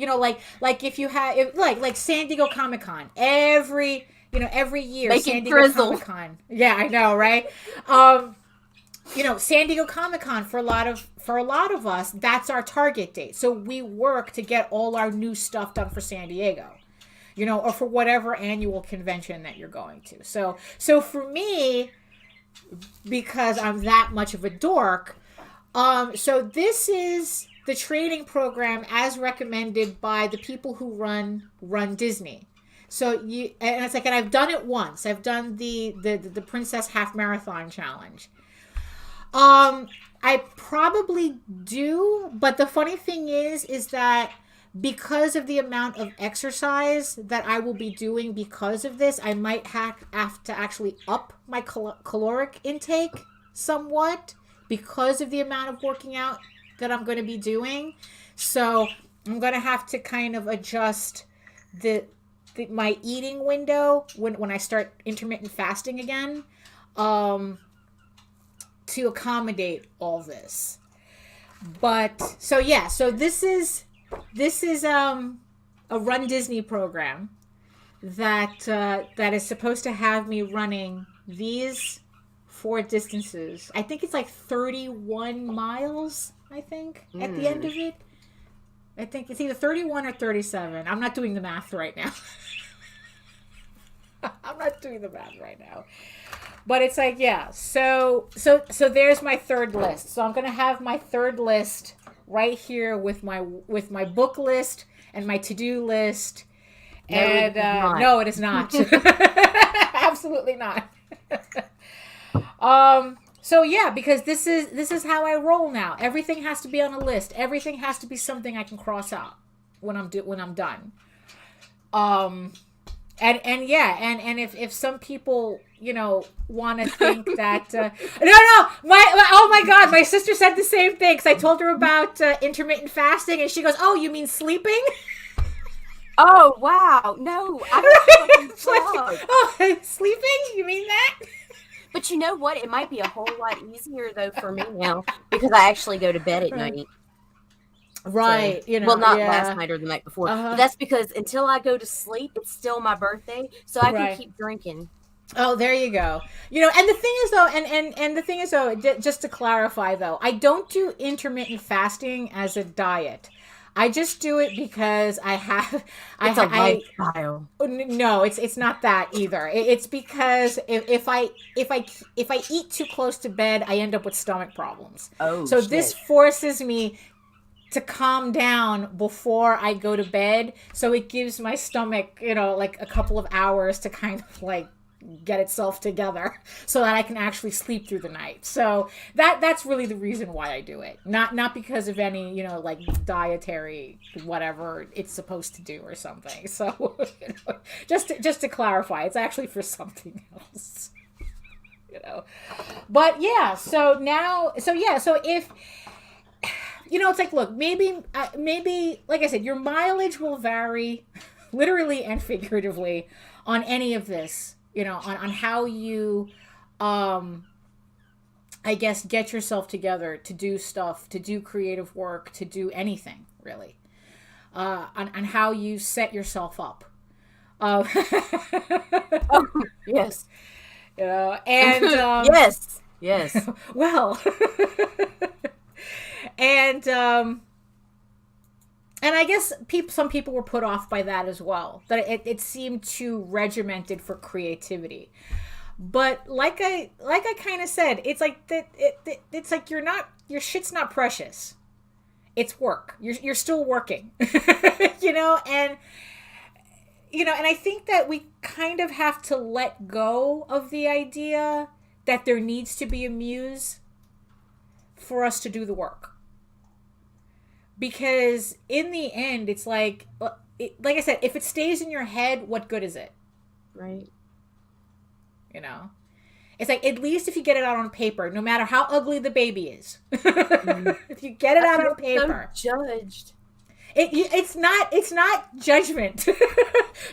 S2: Like if you have like San Diego Comic-Con every year.
S1: Make
S2: San
S1: it
S2: Diego
S1: drizzle.
S2: Comic-Con. Yeah, I know, right? San Diego Comic-Con for a lot of us, that's our target date. So we work to get all our new stuff done for San Diego, or for whatever annual convention that you're going to. So for me, because I'm that much of a dork, so this is the training program as recommended by the people who run Disney. So and it's like, and I've done it once. I've done the Princess Half Marathon Challenge. I probably do, but the funny thing is that because of the amount of exercise that I will be doing because of this, I might have to actually up my caloric intake somewhat because of the amount of working out that I'm going to be doing. So I'm going to have to kind of adjust my eating window when I start intermittent fasting again, to accommodate all this. But so this is this is a Run Disney program that that is supposed to have me running these 4 distances. I think it's like 31 miles, I think, at the end of it. I think it's either 31 or 37. I'm not doing the math right now. I'm not doing the math right now. But it's like, yeah. So there's my third list. So I'm going to have my third list right here with my book list and my to-do list. And no, it is not. Absolutely not. So yeah, because this is how I roll now. Everything has to be on a list. Everything has to be something I can cross out when I'm done. And if some people, want to think that no, oh my God, my sister said the same thing, because I told her about intermittent fasting, and she goes, "Oh, you mean sleeping?"
S1: Oh wow, no, I was
S2: oh, sleeping? You mean that?
S1: But you know what? It might be a whole lot easier though for me now, because I actually go to bed at night.
S2: Right.
S1: So, well, not last night or the night before. But that's because until I go to sleep, it's still my birthday, so I can keep drinking.
S2: Oh, there you go. And the thing is though, and the thing is though, just to clarify though, I don't do intermittent fasting as a diet. I just do it because
S1: It's a lifestyle.
S2: No, it's not that either. It's because if I eat too close to bed, I end up with stomach problems.
S1: Oh,
S2: so
S1: shit.
S2: this forces me to calm down before I go to bed. So it gives my stomach, like a couple of hours to kind of like get itself together so that I can actually sleep through the night. So that's really the reason why I do it. Not because of any, like dietary whatever it's supposed to do or something. So just to clarify, it's actually for something else. But yeah, so if it's like, look, maybe like I said, your mileage will vary literally and figuratively on any of this. On how you, I guess, get yourself together to do stuff, to do creative work, to do anything, really. On how you set yourself up.
S1: Oh, yes.
S2: And...
S1: Yes.
S2: Well... And I guess some people were put off by that as well. That it seemed too regimented for creativity. But like I kind of said, it's like that. It's like your shit's not precious. It's work. You're still working. And I think that we kind of have to let go of the idea that there needs to be a muse for us to do the work. Because in the end, it's like I said, if it stays in your head, what good is it?
S1: Right.
S2: It's like, at least if you get it out on paper, no matter how ugly the baby is, if you get it out on paper,
S1: so judged.
S2: It's not judgment.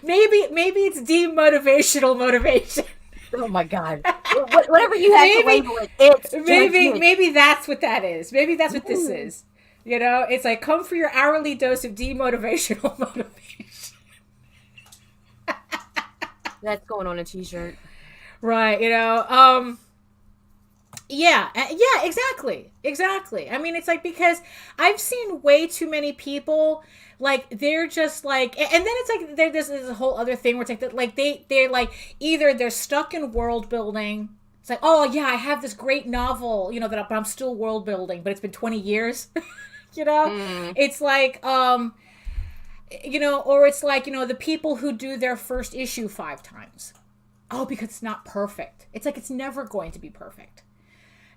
S2: maybe it's demotivational motivation.
S1: Oh my God! Whatever you have to label it, it's judgment.
S2: Maybe that's what that is. Maybe that's what this is. It's like, come for your hourly dose of demotivational motivation.
S1: That's going on a t-shirt.
S2: Right, yeah, exactly. I mean, it's like, because I've seen way too many people, like, they're just like, and then it's like, there's a whole other thing where it's like, they're like, either they're stuck in world building. It's like, oh yeah, I have this great novel, but I'm still world building, but it's been 20 years. It's like, or it's like, the people who do their first issue 5 times. Oh, because it's not perfect. It's like, it's never going to be perfect.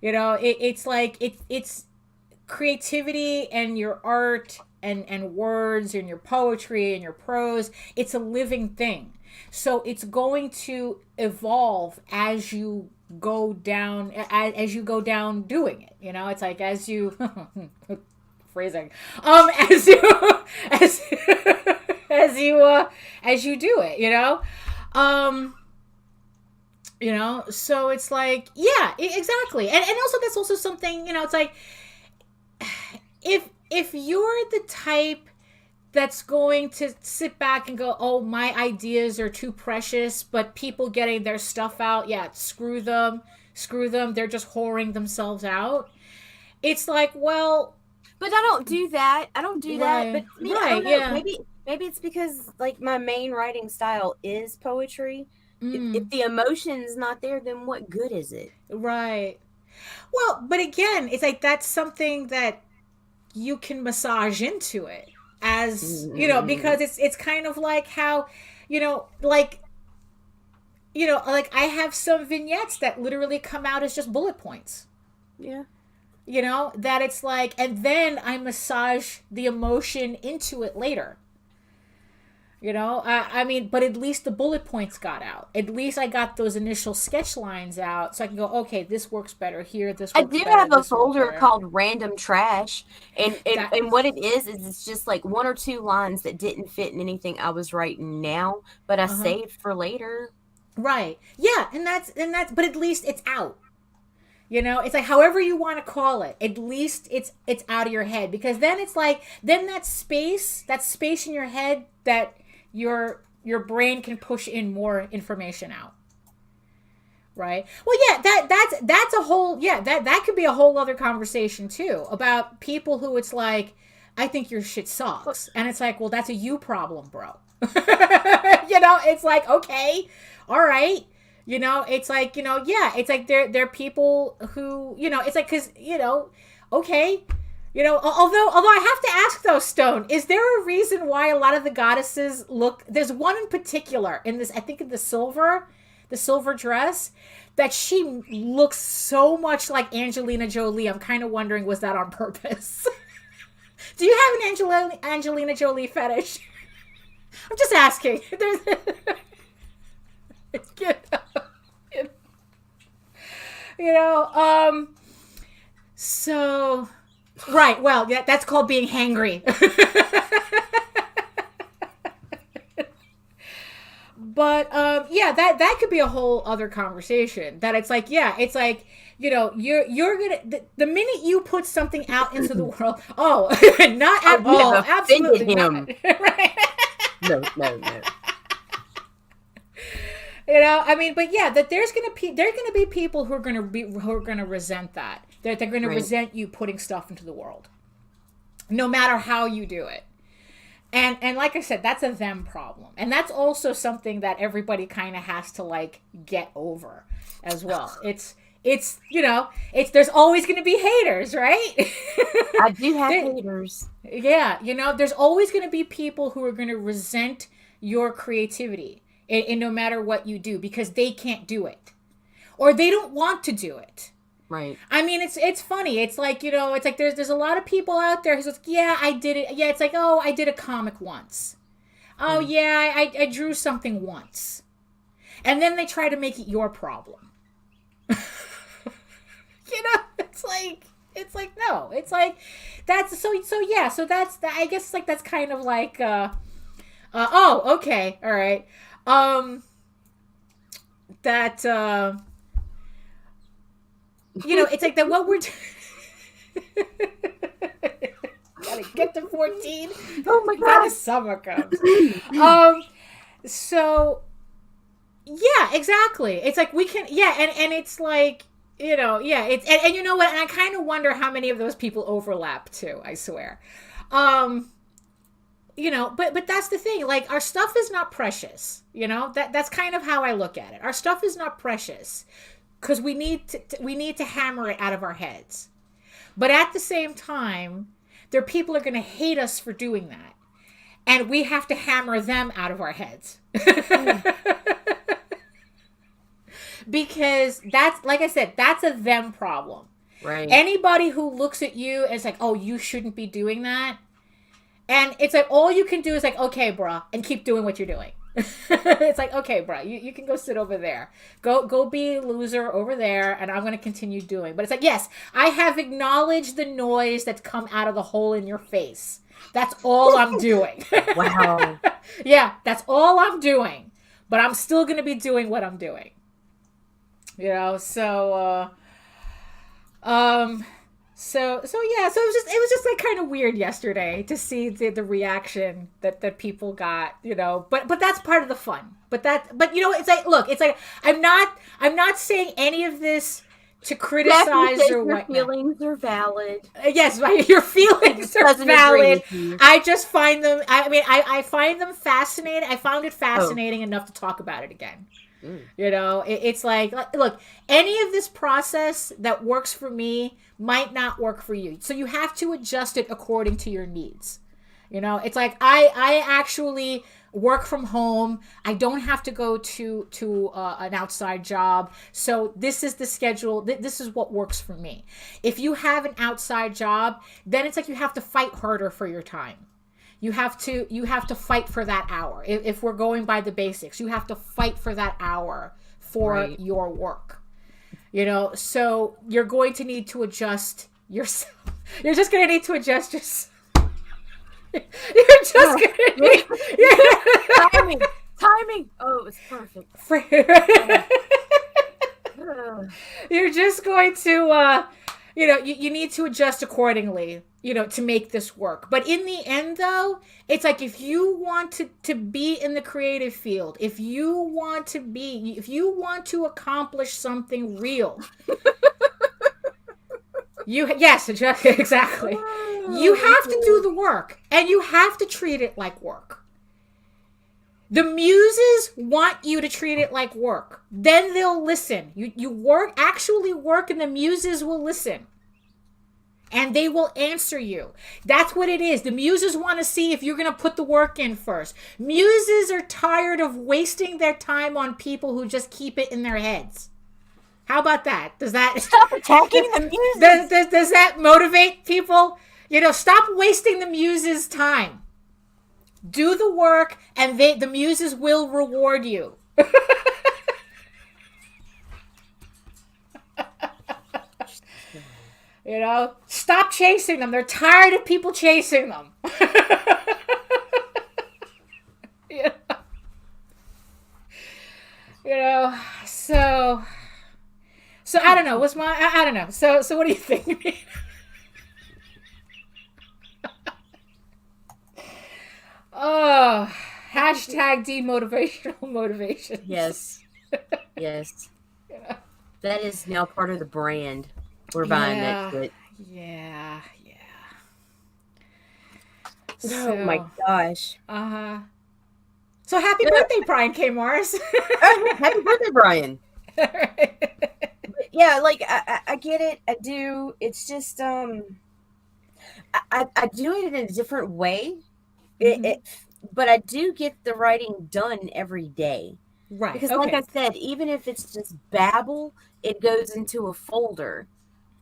S2: It's like, it's creativity and your art and words and your poetry and your prose. It's a living thing. So it's going to evolve as you go down doing it. It's like, as you phrasing, as you do it, so it's like, yeah, exactly. And also, that's also something, it's like, if you're the type that's going to sit back and go, oh, my ideas are too precious, but people getting their stuff out, yeah, screw them, they're just whoring themselves out. It's like, well,
S1: but I don't do that. I don't do that. But I don't know.
S2: Yeah.
S1: Maybe it's because like my main writing style is poetry. If the emotion's not there, then what good is it?
S2: Right. Well, but again, it's like that's something that you can massage into it as, you know, because it's kind of like how, like I have some vignettes that literally come out as just bullet points.
S1: Yeah.
S2: That it's like, and then I massage the emotion into it later. I mean, but at least the bullet points got out. At least I got those initial sketch lines out, so I can go, okay, this works better here. This works better.
S1: I do have a folder called Random Trash, and what it is it's just like 1 or 2 lines that didn't fit in anything I was writing now, but I saved for later.
S2: Right. Yeah, and that's, but at least it's out. It's like however you want to call it. At least it's out of your head, because then it's like that space in your head that your brain can push in more information out. Right? Well, yeah, that's a whole, that could be a whole other conversation too, about people who it's like, I think your shit sucks. And it's like, well, that's a you problem, bro. It's like, okay, all right. It's like, it's like they're people who, it's like, cause, okay. Although I have to ask though, Stone, is there a reason why a lot of the goddesses there's one in particular in this, I think in the silver dress, that she looks so much like Angelina Jolie. I'm kind of wondering, was that on purpose? Do you have an Angelina Jolie fetish? I'm just asking. So, right, well, yeah, that's called being hangry. But, that could be a whole other conversation, that it's like, you're gonna, the minute you put something out into the world, not at all, absolutely not. Right?
S1: No.
S2: I mean, but yeah, that there's gonna be people who are gonna resent that. They're gonna resent you putting stuff into the world, no matter how you do it. And like I said, that's a them problem, and that's also something that everybody kind of has to like get over as well. It's there's always gonna be haters, right?
S1: I do have haters.
S2: Yeah, there's always gonna be people who are gonna resent your creativity. And no matter what you do, because they can't do it, or they don't want to do it.
S1: Right.
S2: I mean, it's funny. It's like, it's like there's a lot of people out there who's like, yeah, I did it. Yeah, it's like, oh, I did a comic once. Oh, yeah, I drew something once. And then they try to make it your problem. It's like, no. It's like, that's, so that's, I guess, like, that's kind of like, oh, okay, all right. It's like that what we're gotta get to 14.
S1: Oh my god,
S2: summer comes. So yeah, exactly. It's like we can, and it's like, it's, and you know what, and I kind of wonder how many of those people overlap too, I swear. But that's the thing. Like, our stuff is not precious. That's kind of how I look at it. Our stuff is not precious because we need to hammer it out of our heads. But at the same time, there are people who are going to hate us for doing that, and we have to hammer them out of our heads. Because that's, like I said, that's a them problem.
S1: Right.
S2: Anybody who looks at you and is like, oh, you shouldn't be doing that. And it's like, all you can do is like, okay, bruh, and keep doing what you're doing. It's like, okay, bruh, you can go sit over there. Go be a loser over there, and I'm going to continue doing. But it's like, yes, I have acknowledged the noise that's come out of the hole in your face. That's all I'm doing.
S1: Wow.
S2: Yeah, that's all I'm doing. But I'm still going to be doing what I'm doing. So, So yeah, so it was just like kind of weird yesterday to see the reaction that people got, but that's part of the fun. But it's like, look, it's like I'm not saying any of this to criticize or
S1: your
S2: whatnot.
S1: feelings are valid.
S2: Yes, your feelings are valid. I just find them. I mean, I find them fascinating. I found it fascinating enough to talk about it again. It's like, look, any of this process that works for me might not work for you. So you have to adjust it according to your needs. It's like I actually work from home. I don't have to go to an outside job. So this is the schedule. This is what works for me. If you have an outside job, then it's like you have to fight harder for your time. You have to fight for that hour. If we're going by the basics, you have to fight for that hour for your work. So you're going to need to adjust yourself. You're just going to need to adjust yourself. You're just going to need...
S1: Timing. Oh, it was perfect.
S2: You're just going to... you need to adjust accordingly, to make this work. But in the end, though, it's like if you want to be in the creative field, if you want to accomplish something real, exactly. You have to do the work, and you have to treat it like work. The muses want you to treat it like work. Then they'll listen. You actually work, and the muses will listen. And they will answer you. That's what it is. The muses want to see if you're going to put the work in first. Muses are tired of wasting their time on people who just keep it in their heads. How about that? Does that...
S1: Stop attacking the muses.
S2: Does that motivate people? Stop wasting the muses' time. Do the work, and the muses will reward you. Stop chasing them. They're tired of people chasing them. So I don't know. I don't know. So what do you think? Oh, hashtag demotivational motivation.
S1: Yes. That is now part of the brand. We're buying that shit.
S2: Yeah.
S1: Oh my gosh.
S2: So happy birthday, Brian K. Morris.
S1: Happy birthday, Brian. Yeah, like I get it. I do. It's just I do it in a different way. But I do get the writing done every day.
S2: Right.
S1: Because like I said, even if it's just babble, it goes into a folder.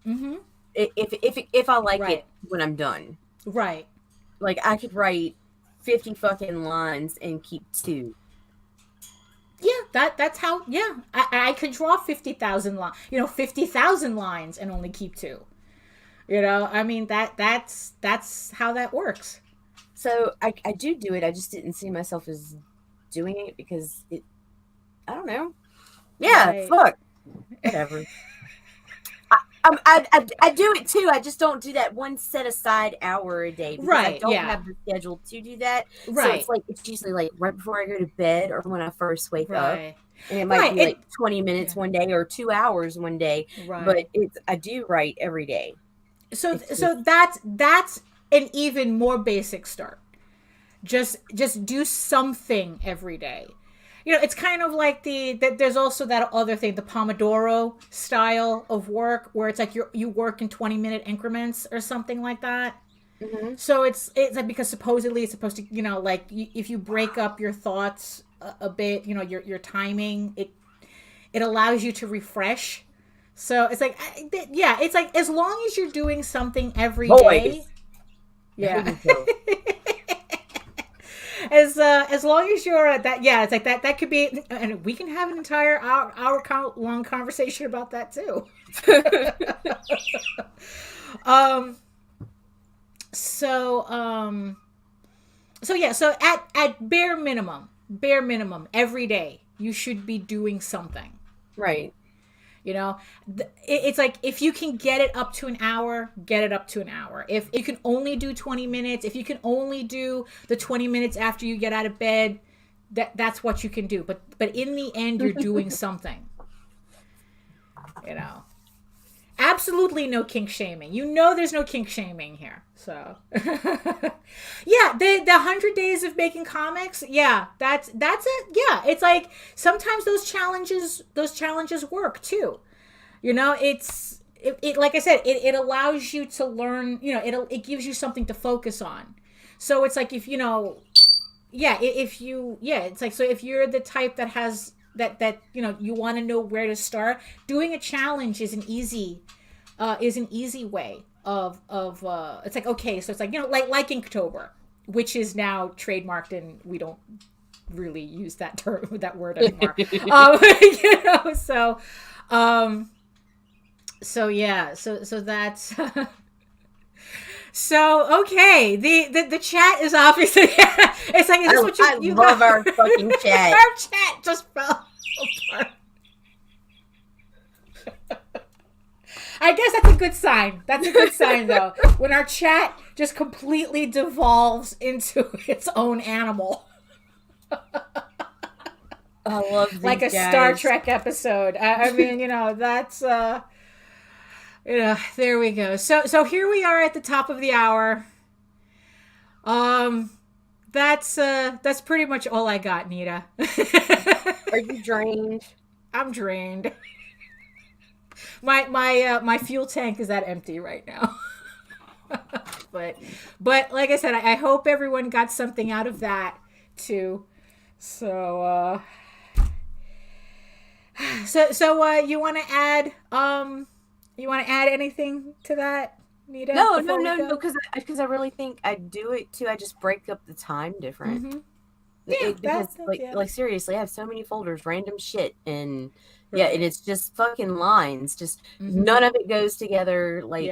S2: Mm-hmm.
S1: If I like it when I'm done.
S2: Right.
S1: Like I could write 50 fucking lines and keep 2.
S2: Yeah, that's how. Yeah, I could draw 50,000 lines. 50,000 lines and only keep 2. I mean that's how that works.
S1: So I do it. I just didn't see myself as doing it because I don't know. Yeah, fuck. Whatever. I do it too. I just don't do that one set aside hour a day because I don't have the schedule to do that.
S2: Right.
S1: So it's usually like right before I go to bed or when I first wake up. And it might be like 20 minutes one day or 2 hours one day. Right. But I do write every day.
S2: So that's an even more basic start. Just do something every day. It's kind of like there's also that other thing, the Pomodoro style of work, where it's like you work in 20-minute increments or something like that. Mm-hmm. So it's like, because supposedly it's supposed to, like if you break up your thoughts a bit, your timing, it allows you to refresh. So it's like, it's like as long as you're doing something every day. Yeah. As long as you're at that, it's like that could be, and we can have an entire hour long conversation about that too. So at bare minimum, every day you should be doing something.
S1: Right.
S2: You know, it's like if you can get it up to an hour, get it up to an hour. If you can only do 20 minutes, if you can only do the 20 minutes after you get out of bed, that's what you can do. But in the end, you're doing something. You know, absolutely no kink shaming. You know, there's no kink shaming here. So, yeah, the 100 days of making comics. Yeah, that's it. Yeah, it's like sometimes those challenges work too. You know, it like I said, it allows you to learn. You know, it gives you something to focus on. So it's like if you know, yeah, it's like so if you're the type that has that you know you want to know where to start, doing a challenge is an easy way of it's like, okay, so it's like, you know, like Inktober, which is now trademarked and we don't really use that term, that word anymore. You know, so yeah, so that's so okay. The chat is obviously it's like, is this what you
S1: love our fucking chat.
S2: Our chat just fell apart. I guess that's a good sign. That's a good sign, though. When our chat just completely devolves into its own animal.
S1: I love these
S2: like a
S1: guys.
S2: Star Trek episode. I mean, you know, that's, you know, there we go. So here we are at the top of the hour. That's pretty much all I got, Nita.
S1: Are you drained?
S2: I'm drained. My fuel tank is that empty right now. but like I said, I hope everyone got something out of that too. So you want to add anything to that, Nita?
S1: No, because I really think I do it too. I just break up the time different.
S2: Mm-hmm.
S1: Because like seriously, I have so many folders, random shit, and yeah, and it's just fucking lines. Just none of it goes together. Like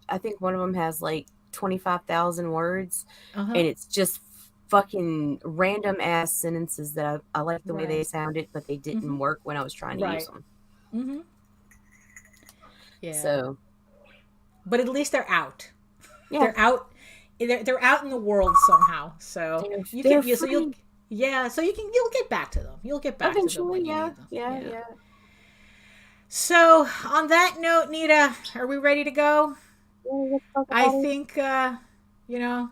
S1: I think one of them has like 25,000 words, and it's just fucking random ass sentences that I like the way they sounded, but they didn't work when I was trying to use them.
S2: Mm-hmm. Yeah.
S1: So,
S2: but at least they're out.
S1: Yeah.
S2: They're out. They're out in the world somehow. So you'll get back to them. You'll get back
S1: eventually,
S2: to them.
S1: Yeah.
S2: So on that note, Nita, are we ready to go? I think you know.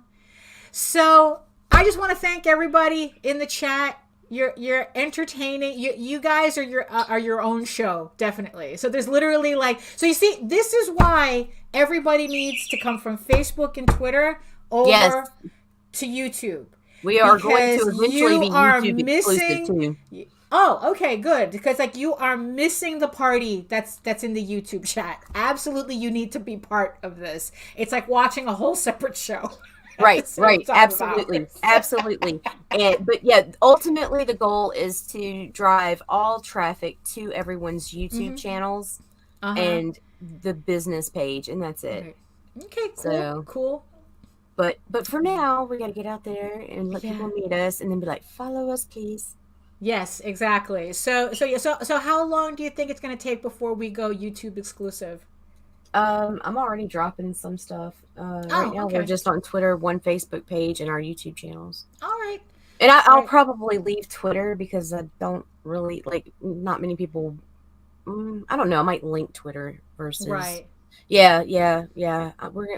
S2: So I just want to thank everybody in the chat. You're entertaining. You guys are your own show, definitely. So there's literally like, so you see, this is why everybody needs to come from Facebook and Twitter over to YouTube.
S1: We are going to eventually be YouTube exclusive too.
S2: Oh, okay, good. Because like you are missing the party that's in the YouTube chat. Absolutely, you need to be part of this. It's like watching a whole separate show.
S1: Right, absolutely. But yeah, ultimately the goal is to drive all traffic to everyone's YouTube channels and the business page, and that's it.
S2: Okay, cool.
S1: But for now, we got to get out there and let people meet us, and then be like, follow us, please.
S2: Yes, exactly. So how long do you think it's going to take before we go YouTube exclusive?
S1: I'm already dropping some stuff. Right now, we're just on Twitter, one Facebook page, and our YouTube channels.
S2: All right.
S1: And I'll probably leave Twitter because I don't really not many people. I don't know. I might link Twitter versus.
S2: Right.
S1: Yeah. We're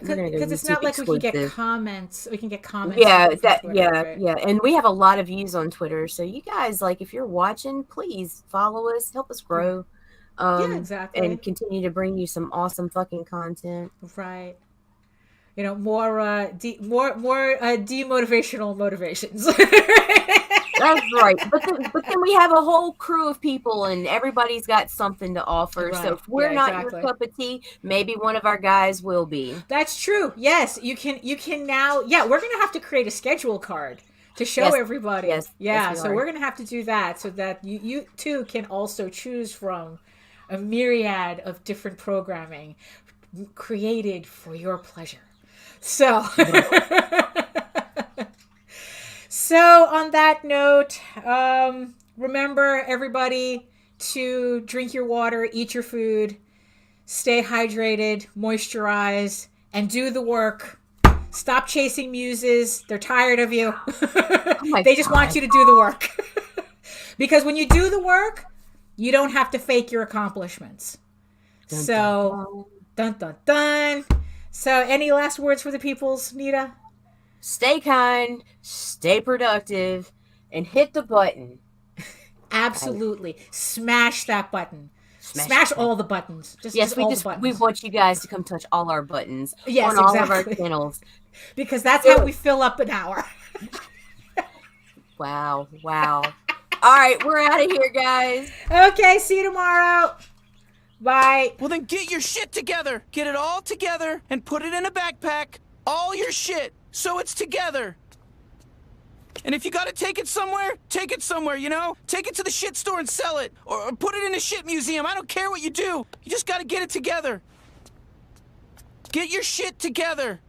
S1: gonna go
S2: because it's not like
S1: exclusive.
S2: we can get comments. We can get comments.
S1: Yeah,
S2: Twitter, right?
S1: And we have a lot of views on Twitter. So you guys, if you're watching, please follow us, help us grow.
S2: Exactly.
S1: And continue to bring you some awesome fucking content.
S2: Right. You know, more demotivational motivations.
S1: That's right. But then we have a whole crew of people, and everybody's got something to offer. Right. So if we're not your cup of tea, maybe one of our guys will be.
S2: That's true. Yes, you can now. Yeah, we're gonna have to create a schedule card to show everybody.
S1: Yes.
S2: Yeah.
S1: Yes,
S2: so we're gonna have to do that so that you too can also choose from a myriad of different programming created for your pleasure. So, so on that note, remember everybody, to drink your water, eat your food, stay hydrated, moisturize, and do the work. Stop chasing muses. They're tired of you. They just want you to do the work. Because when you do the work, you don't have to fake your accomplishments. Dun, dun, dun. So any last words for the peoples, Nita?
S1: Stay kind, stay productive, and hit the button.
S2: Absolutely. Smash that button. Smash all the buttons.
S1: We want you guys to come touch all our buttons
S2: on
S1: all of our channels.
S2: Because that's how we fill up an hour.
S1: Wow. All right, we're out of here, guys.
S2: Okay, see you tomorrow. Bye.
S9: Well, then get your shit together. Get it all together and put it in a backpack. All your shit, so it's together. And if you gotta take it somewhere, you know? Take it to the shit store and sell it. Or put it in a shit museum. I don't care what you do. You just gotta get it together. Get your shit together.